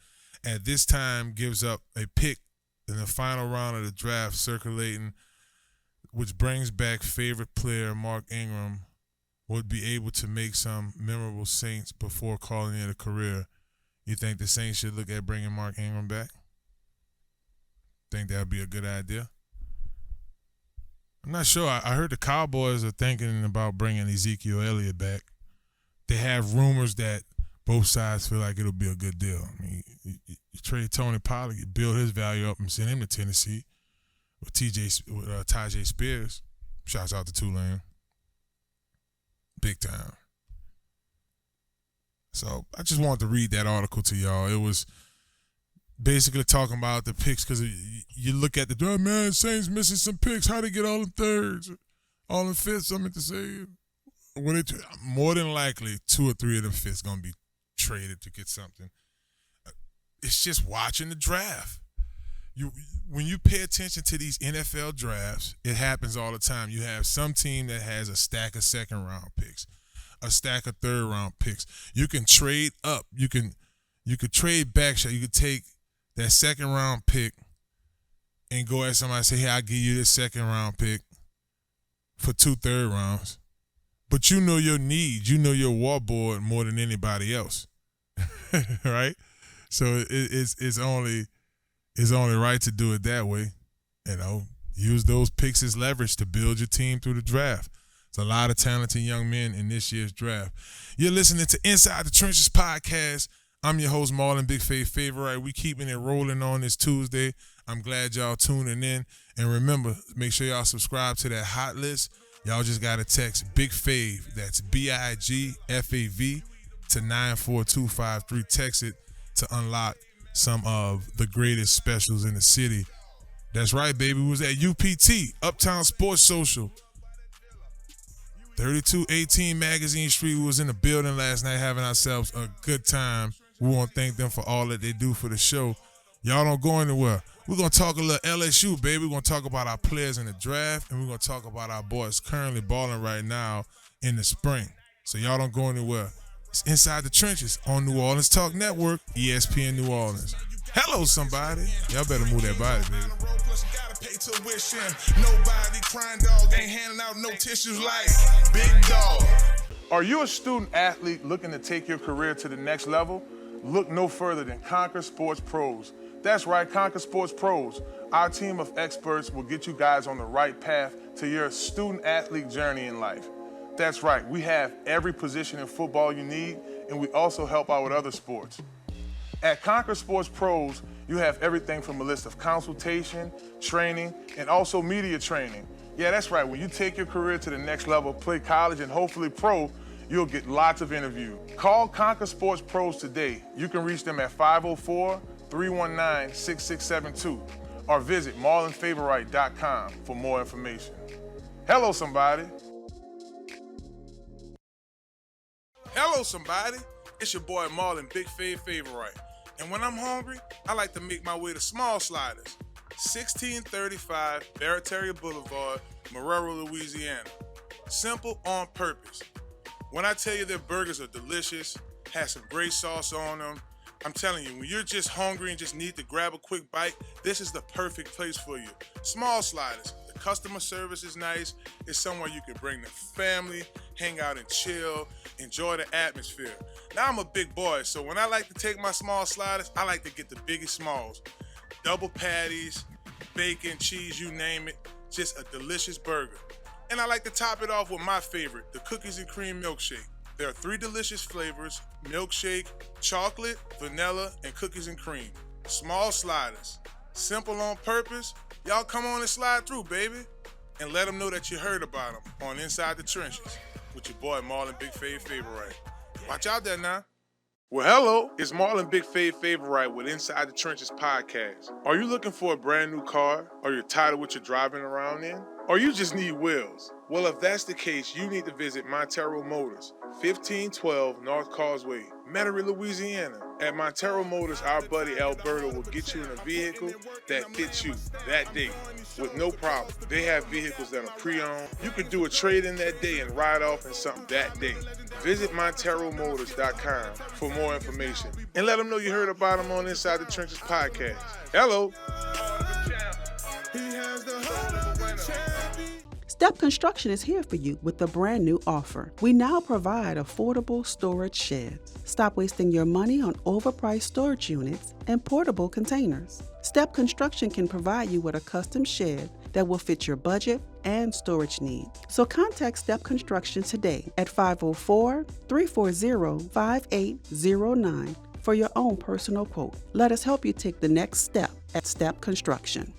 At this time, gives up a pick in the final round of the draft circulating, which brings back favorite player Mark Ingram, would be able to make some memorable Saints before calling it a career. You think the Saints should look at bringing Mark Ingram back? Think that would be a good idea? I'm not sure. I heard the Cowboys are thinking about bringing Ezekiel Elliott back. They have rumors that both sides feel like it'll be a good deal. I mean, you trade Tony Pollard, you build his value up and send him to Tennessee with Tajay Spears. Shouts out to Tulane. Big time. So I just wanted to read that article to y'all. It was basically talking about the picks because you look at the man, Saints missing some picks. How they get all in 3rds, all in 5ths? I meant to say, more than likely 2 or 3 of them 5ths gonna be traded to get something. It's just watching the draft. When you pay attention to these NFL drafts, it happens all the time. You have some team that has a stack of 2nd-round picks, a stack of 3rd-round picks. You can trade up. You could trade back. You could take that 2nd-round pick and go at somebody and say, hey, I'll give you this 2nd-round pick for 2 third rounds. But you know your needs. You know your war board more than anybody else. Right? So it's only right to do it that way. You know, use those picks as leverage to build your team through the draft. There's a lot of talented young men in this year's draft. You're listening to Inside the Trenches podcast. I'm your host, Marlon Big Favorite. We keeping it rolling on this Tuesday. I'm glad y'all tuning in. And remember, make sure y'all subscribe to that hot list. Y'all just got to text Big Fave, that's BIGFAV, to 94253. Text it to unlock some of the greatest specials in the city. That's right, baby. We was at UPT, Uptown Sports Social. 3218 Magazine Street. We was in the building last night having ourselves a good time. We want to thank them for all that they do for the show. Y'all don't go anywhere. We're going to talk a little LSU, baby. We're going to talk about our players in the draft, and we're going to talk about our boys currently balling right now in the spring. So y'all don't go anywhere. It's Inside the Trenches on New Orleans Talk Network, ESPN New Orleans. Hello, somebody. Y'all better move that body, baby. Nobody crying, dog ain't handing out no tissues like Big Dog. Are you a student athlete looking to take your career to the next level? Look no further than Conquer Sports Pros. That's right, Conquer Sports Pros. Our team of experts will get you guys on the right path to your student athlete journey in life. That's right, we have every position in football you need, and we also help out with other sports. At Conquer Sports Pros, you have everything from a list of consultation, training, and also media training. Yeah, that's right. When you take your career to the next level, play college and hopefully pro, you'll get lots of interviews. Call Conquer Sports Pros today. You can reach them at 504-319-6672 or visit marlonfavorite.com for more information. Hello, somebody. Hello, somebody. It's your boy Marlon Big Favorite. And when I'm hungry, I like to make my way to Small Sliders, 1635 Barataria Boulevard, Marrero, Louisiana. Simple on purpose. When I tell you their burgers are delicious, have some great sauce on them, I'm telling you, when you're just hungry and just need to grab a quick bite, this is the perfect place for you. Small Sliders. The customer service is nice. It's somewhere you can bring the family, hang out and chill, enjoy the atmosphere. Now I'm a big boy, so when I like to take my Small Sliders, I like to get the biggest smalls. Double patties, bacon, cheese, you name it. Just a delicious burger. And I like to top it off with my favorite, the cookies and cream milkshake. There are 3 delicious flavors: milkshake, chocolate, vanilla, and cookies and cream. Small Sliders. Simple on purpose. Y'all come on and slide through, baby. And let them know that you heard about them on Inside the Trenches with your boy Marlon Big Favorite. Watch out there now. Well, hello, it's Marlon Big Favorite with Inside the Trenches podcast. Are you looking for a brand new car? Or you're tired of what you're driving around in? Or you just need wheels? Well, if that's the case, you need to visit Montero Motors, 1512 North Causeway, Metairie, Louisiana. At Montero Motors, our buddy Alberto will get you in a vehicle that fits you that day with no problem. They have vehicles that are pre-owned. You can do a trade-in that day and ride off in something that day. Visit MonteroMotors.com for more information and let them know you heard about them on Inside the Trenches podcast. Hello. Step Construction is here for you with a brand new offer. We now provide affordable storage sheds. Stop wasting your money on overpriced storage units and portable containers. Step Construction can provide you with a custom shed that will fit your budget and storage needs. So contact Step Construction today at 504-340-5809 for your own personal quote. Let us help you take the next step at Step Construction.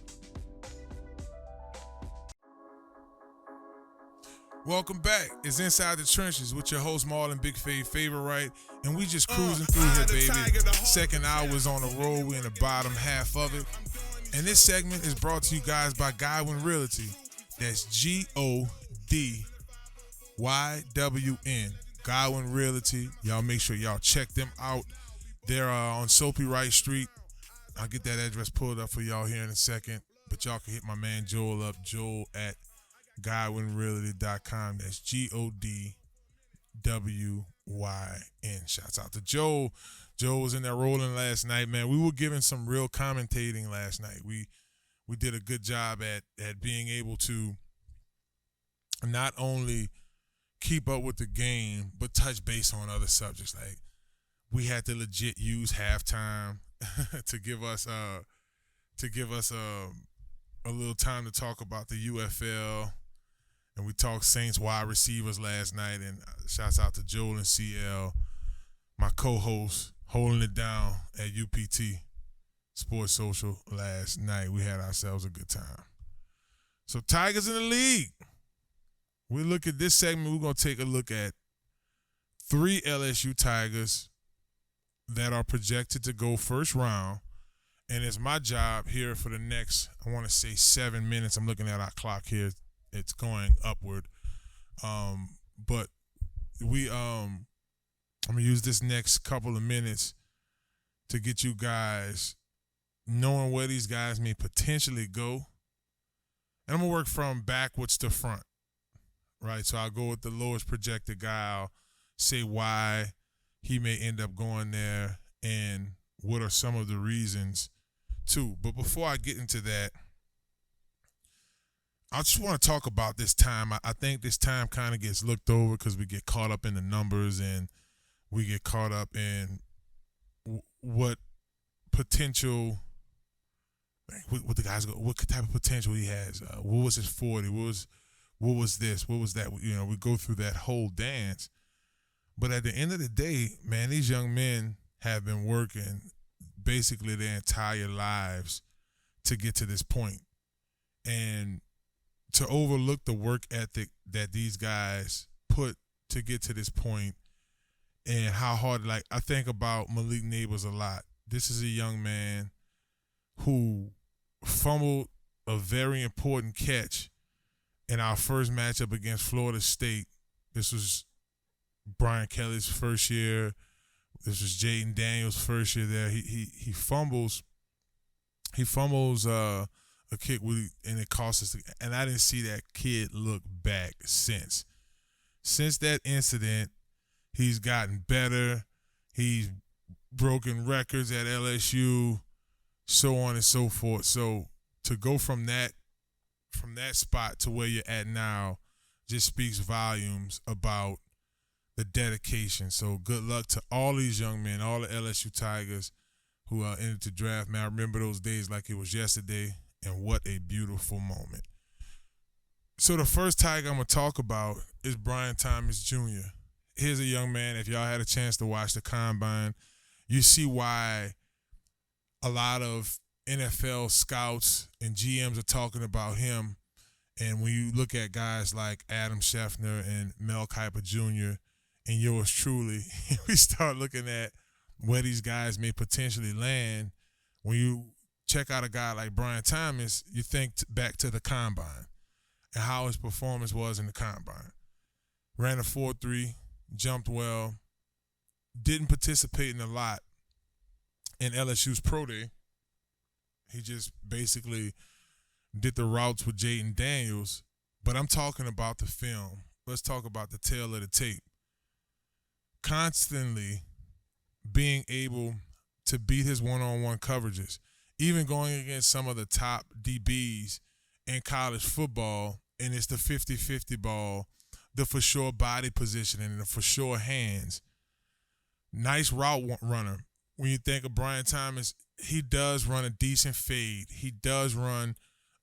Welcome back. It's Inside the Trenches with your host Marlon Big Favorite, and we just cruising through here, baby. Second hour is on the road. We're in the bottom half of it. And this segment is brought to you guys by Godwyn Realty. That's Godwyn. Godwyn Realty. Y'all make sure y'all check them out. They're on Soapy Wright Street. I'll get that address pulled up for y'all here in a second. But y'all can hit my man Joel up, Joel at GodwynRealty.com. That's GODWYN. Shouts out to Joe. Joe was in there rolling last night, man. We were giving some real commentating last night. We did a good job at being able to not only keep up with the game, but touch base on other subjects. Like, we had to legit use halftime to give us a little time to talk about the UFL. And we talked Saints wide receivers last night. And shouts out to Joel and CL, my co-host, holding it down at UPT Sports Social last night. We had ourselves a good time. So Tigers in the league. We look at this segment. We're going to take a look at 3 LSU Tigers that are projected to go first round. And it's my job here for the next, I want to say 7 minutes. I'm looking at our clock here. It's going upward. But I'm going to use this next couple of minutes to get you guys knowing where these guys may potentially go. And I'm going to work from backwards to front, right? So I'll go with the lowest projected guy. I'll say why he may end up going there and what are some of the reasons too. But before I get into that, I just want to talk about this time. I think this time kind of gets looked over because we get caught up in the numbers and we get caught up in what potential, what the guys go, what type of potential he has. What was his 40? What was this? What was that? You know, we go through that whole dance. But at the end of the day, man, these young men have been working basically their entire lives to get to this point. And to overlook the work ethic that these guys put to get to this point and how hard, like, I think about Malik Neighbors a lot. This is a young man who fumbled a very important catch in our first matchup against Florida State. This was Brian Kelly's first year. This was Jaden Daniels' first year there. He fumbles a kick and it cost us. And I didn't see that kid look back since. Since that incident, he's gotten better. He's broken records at LSU, so on and so forth. So to go from that spot to where you're at now just speaks volumes about the dedication. So good luck to all these young men, all the LSU Tigers who entered the draft. Man, I remember those days like it was yesterday, and what a beautiful moment. So the first Tiger I'm going to talk about is Brian Thomas Jr. Here's a young man, if y'all had a chance to watch the Combine, you see why a lot of NFL scouts and GMs are talking about him. And when you look at guys like Adam Scheffner and Mel Kiper Jr., and yours truly, we start looking at where these guys may potentially land. When you check out a guy like Brian Thomas, you think back to the Combine and how his performance was in the Combine. Ran a 4.3, jumped well, didn't participate in a lot in LSU's Pro Day. He just basically did the routes with Jaden Daniels. But I'm talking about the film. Let's talk about the tail of the tape. Constantly being able to beat his one-on-one coverages, even going against some of the top DBs in college football, and it's the 50-50 ball, the for sure body positioning, and the for sure hands. Nice route runner. When you think of Brian Thomas, he does run a decent fade. He does run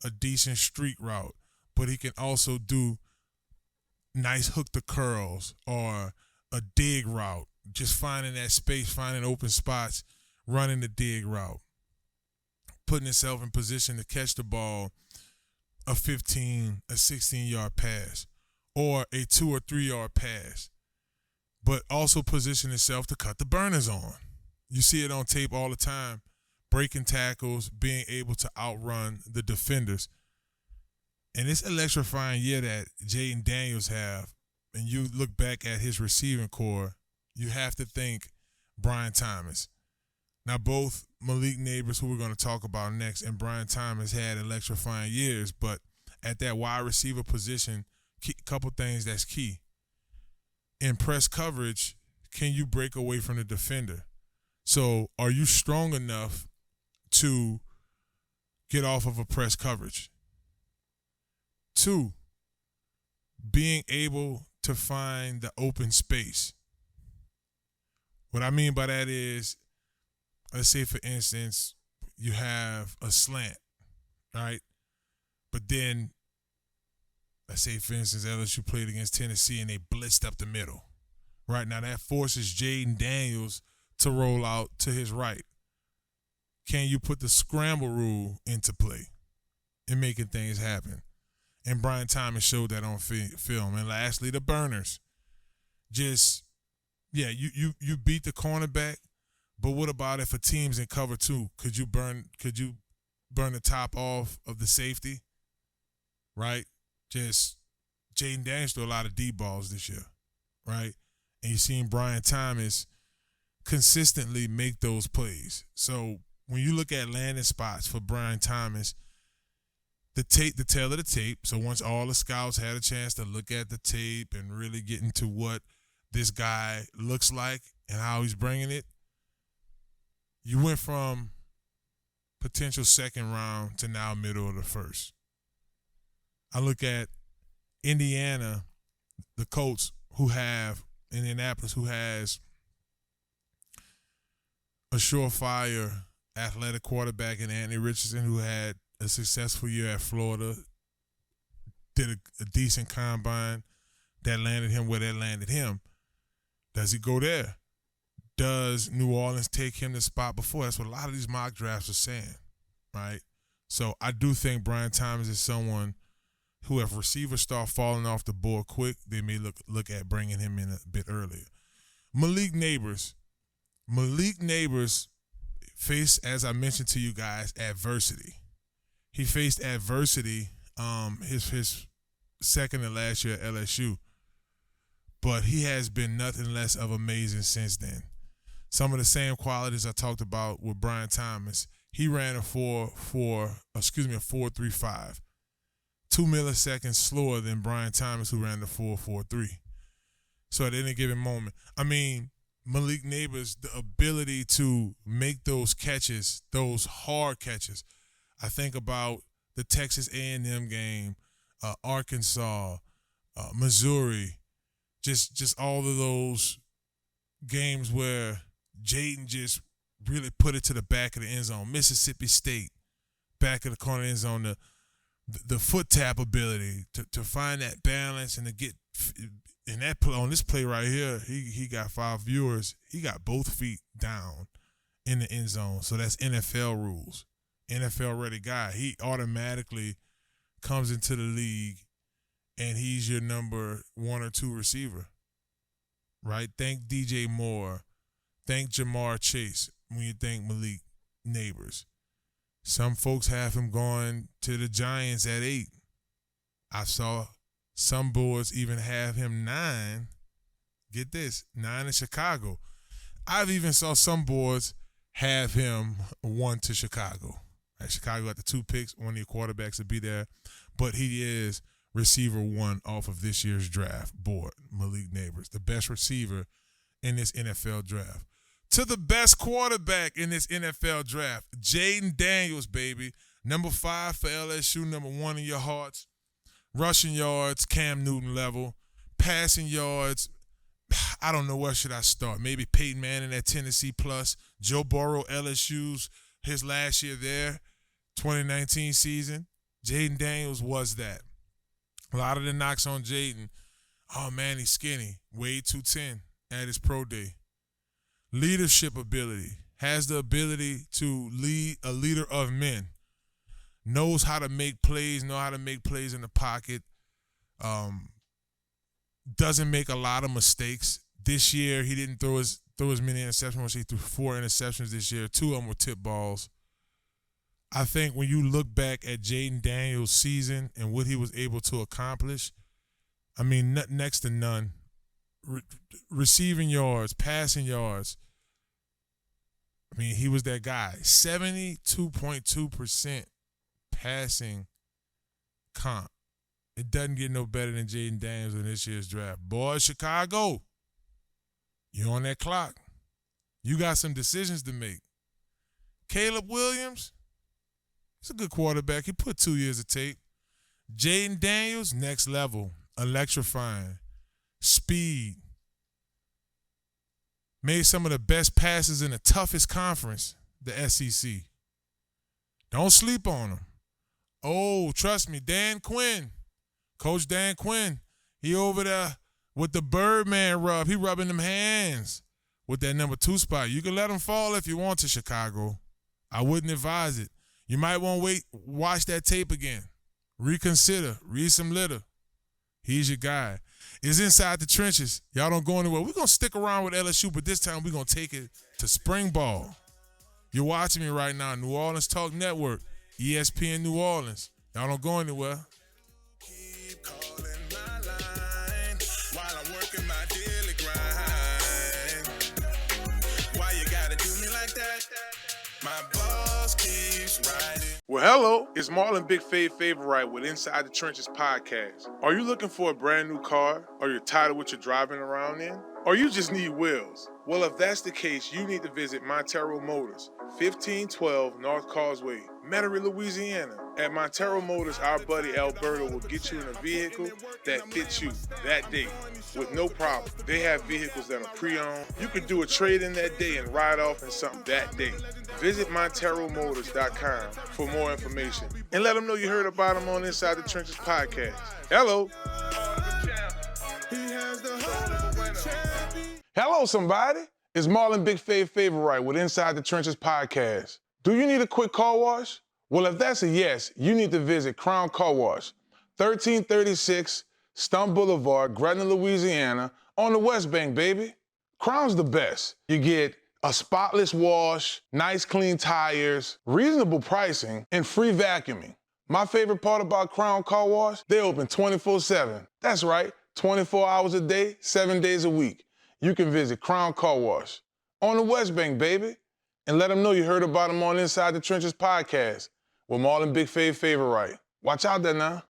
a decent street route, but he can also do nice hook to curls or a dig route, just finding that space, finding open spots, running the dig route, putting himself in position to catch the ball, a 16-yard pass, or a 2 or 3 yard pass, but also position himself to cut the burners on. You see it on tape all the time, breaking tackles, being able to outrun the defenders. And this electrifying year that Jaden Daniels have, and you look back at his receiving core, you have to think Brian Thomas. Now, both Malik Neighbors, who we're going to talk about next, and Brian Thomas had electrifying years, but at that wide receiver position, couple things that's key. In press coverage, can you break away from the defender? So are you strong enough to get off of a press coverage? 2, being able to find the open space. What I mean by that is, let's say, for instance, you have a slant, right? But then, let's say, for instance, LSU played against Tennessee and they blitzed up the middle. Right now, that forces Jaden Daniels to roll out to his right. Can you put the scramble rule into play in making things happen? And Brian Thomas showed that on film. And lastly, the burners. You beat the cornerback, but what about if a team's in cover two? Could you burn the top off of the safety? Right? Just Jaden Daniels threw a lot of deep balls this year, right? And you've seen Brian Thomas consistently make those plays. So when you look at landing spots for Brian Thomas, the tail of the tape, so once all the scouts had a chance to look at the tape and really get into what this guy looks like and how he's bringing it, you went from potential second round to now middle of the first. I look at Indiana, the Colts, who have Indianapolis, who has a surefire athletic quarterback in Anthony Richardson, who had a successful year at Florida, did a decent combine that landed him where that landed him. Does he go there? Does New Orleans take him the spot before? That's what a lot of these mock drafts are saying, right? So I do think Brian Thomas is someone who, if receivers start falling off the board quick, they may look at bringing him in a bit earlier. Malik Neighbors faced, as I mentioned to you guys, adversity. He faced adversity his second to last year at LSU, but he has been nothing less of amazing since then. Some of the same qualities I talked about with Brian Thomas. He ran a 4.35. 2 milliseconds slower than Brian Thomas, who ran the 4.43. So at any given moment, I mean, Malik Neighbors, the ability to make those catches, those hard catches. I think about the Texas A&M game, Arkansas, Missouri, just all of those games where Jaden just really put it to the back of the end zone. Mississippi State, back of the corner end zone, the foot tap ability to find that balance and to get in that play, on this play right here, he got 5 viewers. He got both feet down in the end zone. So that's NFL rules. NFL ready guy. He automatically comes into the league and he's your number 1 or 2 receiver. Right? Thank DJ Moore. Thank Jamar Chase when you think Malik Neighbors. Some folks have him going to the Giants at 8. I saw some boards even have him 9. Get this, 9 in Chicago. I've even saw some boards have him 1 to Chicago. Right, Chicago got the 2 picks. One of your quarterbacks will be there. But he is receiver 1 off of this year's draft board, Malik Neighbors, the best receiver in this NFL draft. To the best quarterback in this NFL draft, Jaden Daniels, baby. Number 5 for LSU, number 1 in your hearts. Rushing yards, Cam Newton level. Passing yards, I don't know where should I start. Maybe Peyton Manning at Tennessee plus. Joe Burrow, LSU's his last year there, 2019 season. Jaden Daniels was that. A lot of the knocks on Jaden, oh man, he's skinny. Weighed 210 at his pro day. Leadership ability, has the ability to lead, a leader of men. Knows how to make plays, in the pocket. Doesn't make a lot of mistakes. This year, he didn't throw as many interceptions. He threw 4 interceptions this year. 2 of them were tip balls. I think when you look back at Jaden Daniels' season and what he was able to accomplish, I mean, next to none. Receiving yards, passing yards. I mean, he was that guy. 72.2% passing comp. It doesn't get no better than Jaden Daniels in this year's draft. Boy, Chicago, you're on that clock. You got some decisions to make. Caleb Williams, he's a good quarterback. He put 2 years of tape. Jaden Daniels, next level. electrifying, speed. Made some of the best passes in the toughest conference, the SEC. Don't sleep on him. Oh, trust me, Dan Quinn, Coach Dan Quinn, he over there with the Birdman rub. He rubbing them hands with that number 2 spot. You can let him fall if you want to, Chicago. I wouldn't advise it. You might want to watch that tape again. Reconsider, read some litter. He's your guy. It's Inside the Trenches. Y'all don't go anywhere. We're going to stick around with LSU, but this time we're going to take it to spring ball. You're watching me right now, New Orleans Talk Network, ESPN New Orleans. Y'all don't go anywhere. Keep calling my line while I'm working my daily grind. Why you gotta do me like that? My boss keeps riding. Well, hello, it's Marlon Big Fave Favorite with Inside the Trenches podcast. Are you looking for a brand new car? Or you're tired of what you're driving around in? Or you just need wheels? Well, if that's the case, you need to visit Marrero Motors, 1512 North Causeway, Metairie, Louisiana. At Marrero Motors, our buddy Alberto will get you in a vehicle that fits you that day with no problem. They have vehicles that are pre-owned. You could do a trade-in that day and ride off in something that day. Visit MonteroMotors.com for more information and let them know you heard about them on Inside the Trenches podcast. Hello. Hello, somebody. It's Marlon Big Fave Favorite with Inside the Trenches podcast. Do you need a quick car wash? Well, if that's a yes, you need to visit Crown Car Wash, 1336 Stump Boulevard, Gretna, Louisiana, on the West Bank, baby. Crown's the best. You get a spotless wash, nice clean tires, reasonable pricing, and free vacuuming. My favorite part about Crown Car Wash, they open 24/7. That's right, 24 hours a day, 7 days a week. You can visit Crown Car Wash on the West Bank, baby, and let them know you heard about them on Inside the Trenches podcast with Marlon Big Fave Favorite. Watch out there now.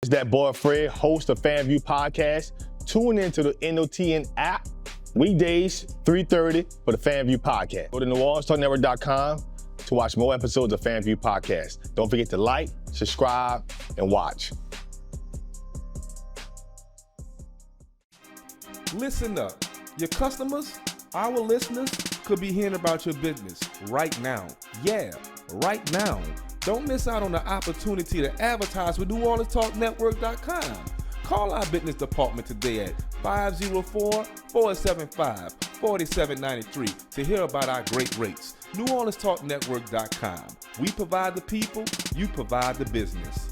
It's that boy Fred, host of FanView Podcast. Tune into the NOTN app weekdays, 3:30 for the FanView Podcast. Go to NewOrleansTalkNetwork.com to watch more episodes of FanView Podcast. Don't forget to like, subscribe, and watch. Listen up. Your customers, our listeners, could be hearing about your business right now. Yeah, right now. Don't miss out on the opportunity to advertise with NewOrleansTalkNetwork.com. Call our business department today at 504-475-4793 to hear about our great rates. NewOrleansTalkNetwork.com. We provide the people, you provide the business.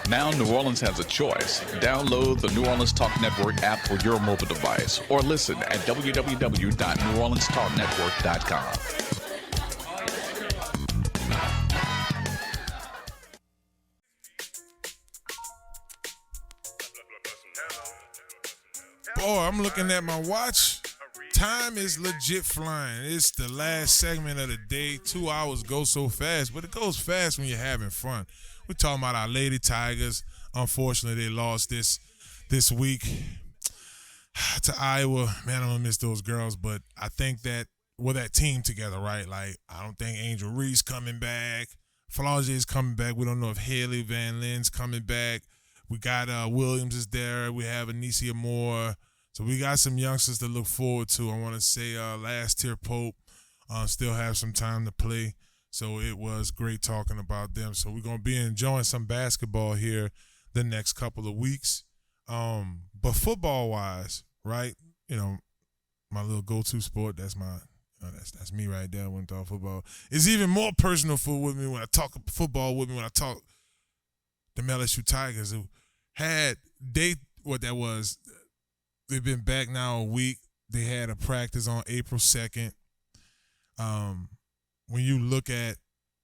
Now New Orleans has a choice. Download the New Orleans Talk Network app for your mobile device or listen at www.NewOrleansTalkNetwork.com. Boy, I'm looking at my watch. Time is legit flying. It's the last segment of the day. 2 hours go so fast, but it goes fast when you're having fun. We're talking about our Lady Tigers. Unfortunately, they lost this week to Iowa. Man, I'm going to miss those girls, but I think that that team together, right? Like, I don't think Angel Reese coming back. Flaugier is coming back. We don't know if Haley Van Lynn's coming back. We got Williams is there. We have Anicia Moore. So we got some youngsters to look forward to. I want to say Last Tier Pope still have some time to play. So it was great talking about them. So we're going to be enjoying some basketball here the next couple of weeks. But football-wise, right, you know, my little go-to sport, that's me right there when I talk football. It's even more personal with me when I talk football with me when I talk the LSU Tigers, who had what that was. They've been back now a week. They had a practice on April 2nd. When you look at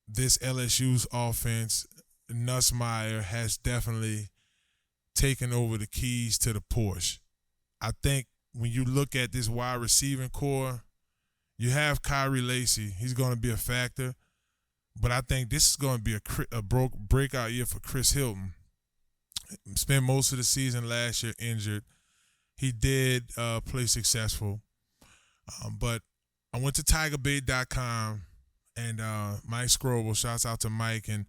this LSU's offense, Nussmeier has definitely taken over the keys to the Porsche. I think when you look at this wide receiving core, you have Kyrie Lacey. He's going to be a factor. But I think this is going to be a breakout year for Chris Hilton. Spent most of the season last year injured. He did play successful. But I went to TigerBait.com and Mike Scroble, shouts out to Mike and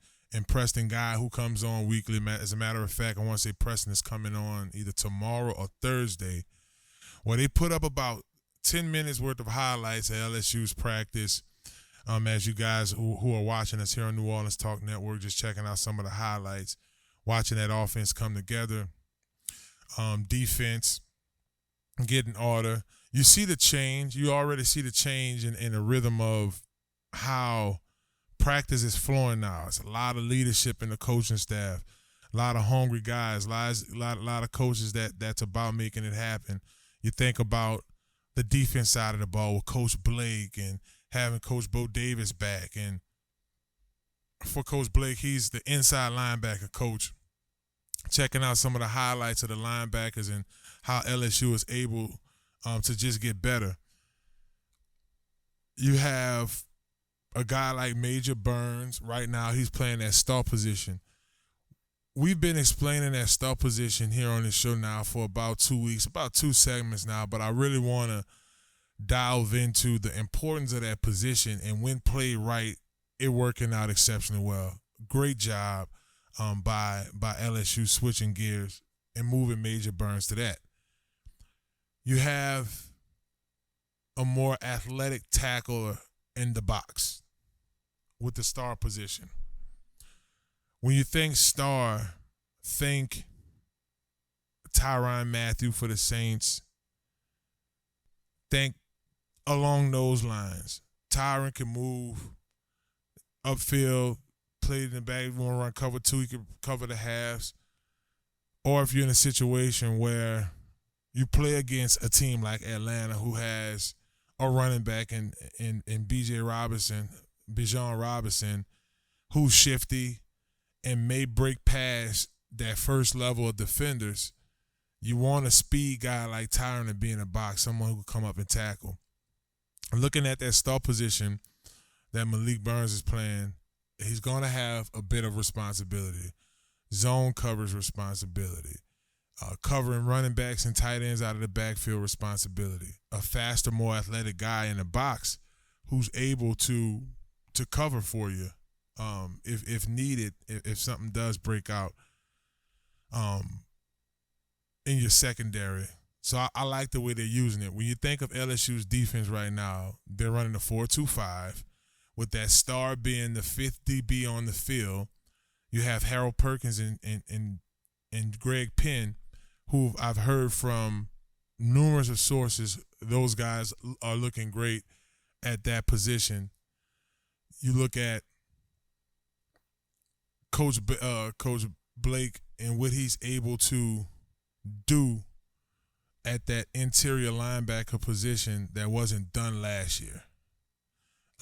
Preston Guy, who comes on weekly. As a matter of fact, I want to say Preston is coming on either tomorrow or Thursday, where they put up about 10 minutes worth of highlights of LSU's practice. As you guys who are watching us here on New Orleans Talk Network, just checking out some of the highlights, watching that offense come together, defense, get in order. You see the change. You already see the change in the rhythm of how practice is flowing now. It's a lot of leadership in the coaching staff, a lot of hungry guys, a lot of coaches that's about making it happen. You think about the defense side of the ball with Coach Blake and having Coach Bo Davis back. And for Coach Blake, he's the inside linebacker coach. Checking out some of the highlights of the linebackers and how LSU is able to just get better. You have a guy like Major Burns. Right now, he's playing that star position. We've been explaining that star position here on the show now for about 2 weeks, about 2 segments now, but I really want to dive into the importance of that position, and when played right, it working out exceptionally well. Great job by LSU switching gears and moving Major Burns to that. You have a more athletic tackler in the box with the star position. When you think star, think Tyrann Mathieu for the Saints. Think along those lines. Tyrann can move upfield, play in the back. If you want to run cover 2, he can cover the halves. Or if you're in a situation where you play against a team like Atlanta who has a running back in Bijan Robinson, who's shifty and may break past that first level of defenders, you want a speed guy like Tyrann to be in the box, someone who can come up and tackle. Looking at that star position that Malik Burns is playing, he's going to have a bit of responsibility. Zone coverage responsibility. Covering running backs and tight ends out of the backfield responsibility. A faster, more athletic guy in the box who's able to cover for you if needed, if something does break out in your secondary. So I like the way they're using it. When you think of LSU's defense right now, they're running a 4-2-5 with that star being the 5th DB on the field. You have Harold Perkins and Greg Penn, who I've heard from numerous of sources. Those guys are looking great at that position. You look at Coach Blake and what he's able to do at that interior linebacker position that wasn't done last year.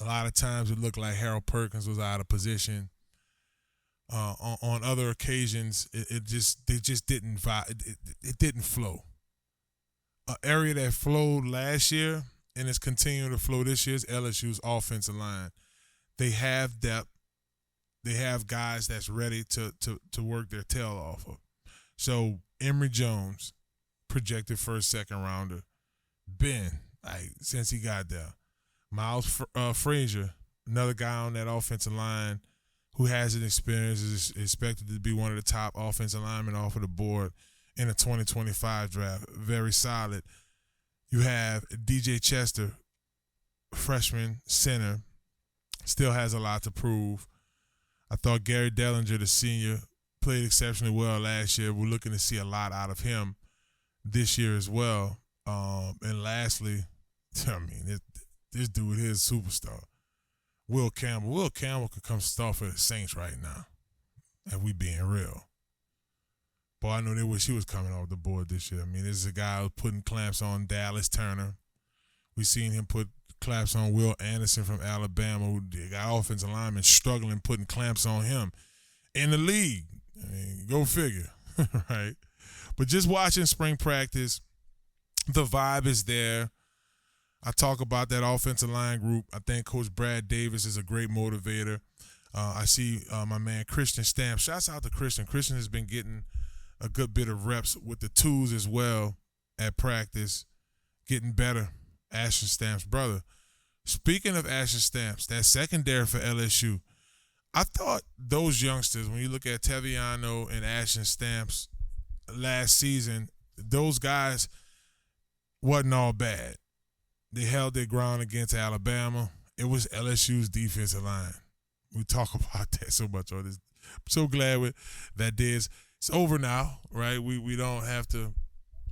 A lot of times it looked like Harold Perkins was out of position. On other occasions, it just didn't vibe. It didn't flow. An area that flowed last year and is continuing to flow this year is LSU's offensive line. They have depth. They have guys that's ready to work their tail off of. So Emory Jones, projected first, second rounder, since he got there. Miles Frazier, another guy on that offensive line who has an experience, is expected to be one of the top offensive linemen off of the board in the 2025 draft. Very solid. You have DJ Chester, freshman center, still has a lot to prove. I thought Gary Dellinger, the senior, played exceptionally well last year. We're looking to see a lot out of him this year as well. And lastly, this dude here is a superstar. Will Campbell. Will Campbell could come start for the Saints right now, and we being real. Boy, I know they wish he was coming off the board this year. I mean, this is a guy who's putting clamps on Dallas Turner. We seen him put clamps on Will Anderson from Alabama, who got offensive linemen struggling putting clamps on him in the league. I mean, go figure, right? But just watching spring practice, the vibe is there. I talk about that offensive line group. I think Coach Brad Davis is a great motivator. I see my man Christian Stamps. Shouts out to Christian. Christian has been getting a good bit of reps with the twos as well at practice, getting better. Ashton Stamps' brother. Speaking of Ashton Stamps, that secondary for LSU, I thought those youngsters, when you look at Teviano and Ashton Stamps last season, those guys wasn't all bad. They held their ground against Alabama. It was LSU's defensive line. We talk about that so much on this. I'm so glad that is. It's over now, right? We don't have to.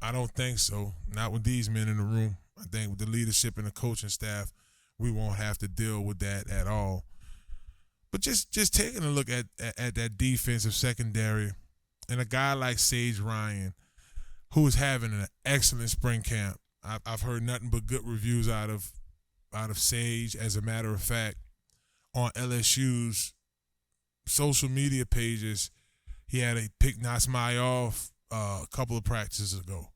I don't think so. Not with these men in the room. I think with the leadership and the coaching staff, we won't have to deal with that at all. But just taking a look at that defensive secondary and a guy like Sage Ryan, who is having an excellent spring camp. I've heard nothing but good reviews out of Sage. As a matter of fact, on LSU's social media pages, he had a pick Nasmai off a couple of practices ago.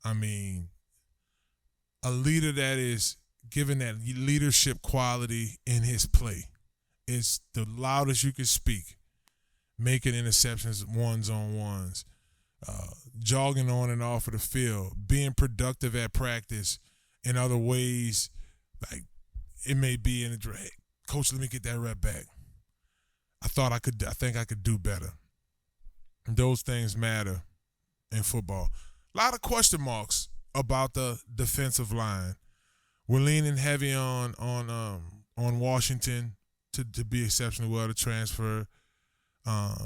I mean, a leader that is given that leadership quality in his play. It's the loudest you can speak, making interceptions one-on-ones, jogging on and off of the field, being productive at practice in other ways. Like, it may be in a drag. Coach, let me get that rep back. I think I could do better. Those things matter in football. A lot of question marks about the defensive line. We're leaning heavy on Washington to be exceptionally well to transfer.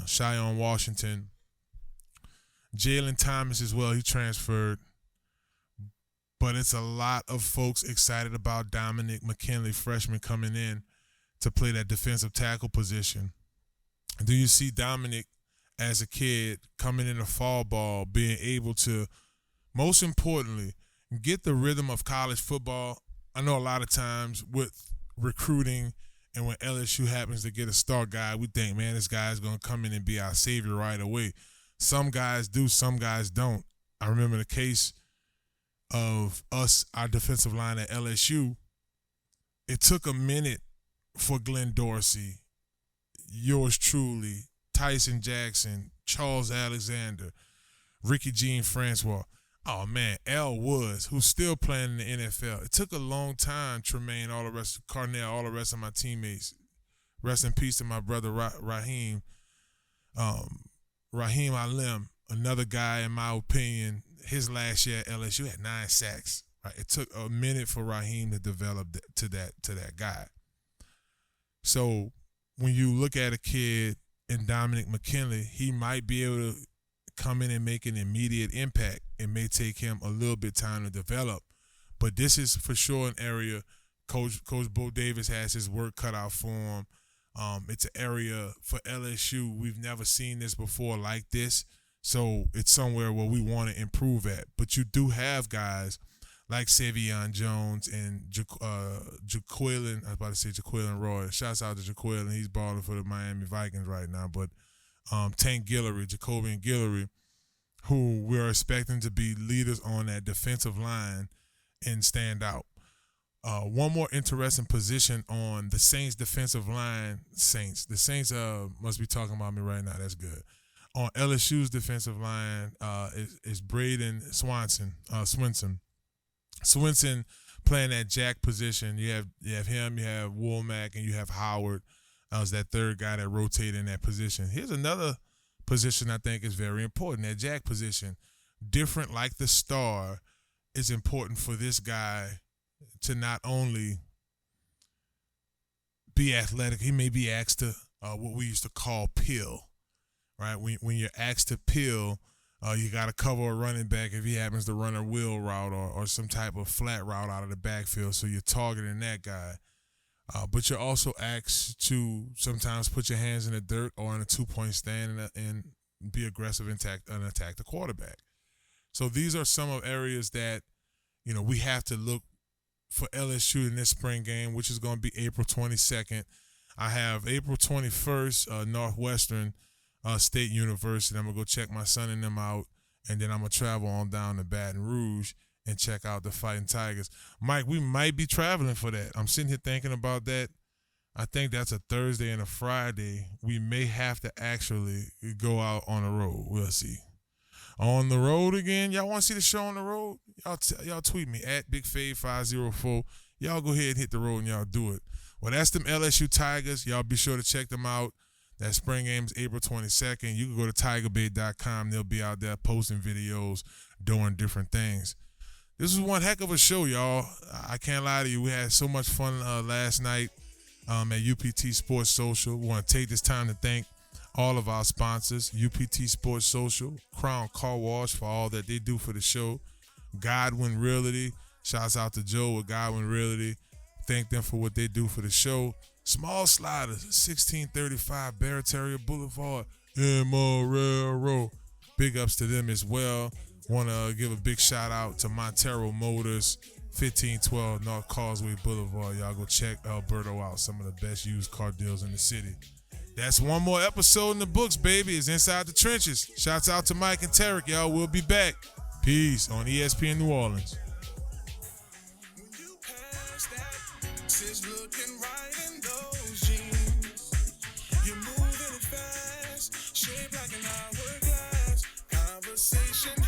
Cheyenne Washington. Jalen Thomas as well, he transferred. But it's a lot of folks excited about Dominic McKinley, freshman, coming in to play that defensive tackle position. Do you see Dominic as a kid coming in the fall ball, being able to, most importantly, get the rhythm of college football? I know a lot of times with recruiting and when LSU happens to get a star guy, we think, man, this guy's going to come in and be our savior right away. Some guys do, some guys don't. I remember the case of us, our defensive line at LSU. It took a minute for Glenn Dorsey, yours truly, Tyson Jackson, Charles Alexander, Ricky Jean Francois. Oh, man, Al Woods, who's still playing in the NFL. It took a long time, Tremaine, Carnell, all the rest of my teammates. Rest in peace to my brother Raheem. Raheem Alim, another guy, in my opinion, his last year at LSU had 9 sacks. Right? It took a minute for Raheem to develop to that guy. So when you look at a kid in Dominic McKinley, he might be able to come in and make an immediate impact. It may take him a little bit time to develop, but this is for sure an area Coach Bo Davis has his work cut out for him. It's an area for LSU. We've never seen this before like this, so it's somewhere where we want to improve at. But you do have guys like Savion Jones and Jaquelin. I was about to say Jaquelin Roy. Shouts out to Jaquelin. He's balling for the Miami Vikings right now. But Tank Guillory, Jacobian Guillory, who we're expecting to be leaders on that defensive line and stand out. One more interesting position on the Saints defensive line. The Saints must be talking about me right now. That's good. On LSU's defensive line is Braden Swinson. Swinson playing that jack position. You have him, you have Womack, and you have Howard. As that third guy that rotated in that position. Here's another position I think is very important, that jack position. Different like the star, is important for this guy to not only be athletic, he may be asked to what we used to call peel, right? When you're asked to peel, you got to cover a running back if he happens to run a wheel route or some type of flat route out of the backfield, so you're targeting that guy. But you're also asked to sometimes put your hands in the dirt or in a 2-point stand and be aggressive and attack the quarterback. So these are some of areas that, we have to look for LSU in this spring game, which is going to be April 22nd. I have April 21st, Northwestern State University. I'm going to go check my son and them out, and then I'm going to travel on down to Baton Rouge and check out the Fighting Tigers. Mike, we might be traveling for that. I'm sitting here thinking about that. I think that's a Thursday and a Friday. We may have to actually go out on the road. We'll see. On the road again. Y'all want to see the show on the road? Y'all tweet me at BigFave504. Y'all go ahead and hit the road and y'all do it. Well, that's them LSU Tigers. Y'all be sure to check them out. That spring game is April 22nd. You can go to tigerbait.com. They'll be out there posting videos, doing different things. This was one heck of a show, y'all. I can't lie to you. We had so much fun last night at UPT Sports Social. We want to take this time to thank all of our sponsors, UPT Sports Social, Crown Car Wash for all that they do for the show, Godwyn Realty. Shouts out to Joe with Godwyn Realty. Thank them for what they do for the show. Small Sliders, 1635 Barataria Boulevard in Marrero. Big ups to them as well. Want to give a big shout out to Montero Motors, 1512 North Causeway Boulevard. Y'all go check Alberto out. Some of the best used car deals in the city. That's one more episode in the books, baby. It's Inside the Trenches. Shouts out to Mike and Tarek, y'all. We'll be back. Peace on ESPN New Orleans. Looking right in those jeans. You're moving it fast, shaped like an hourglass. Conversation.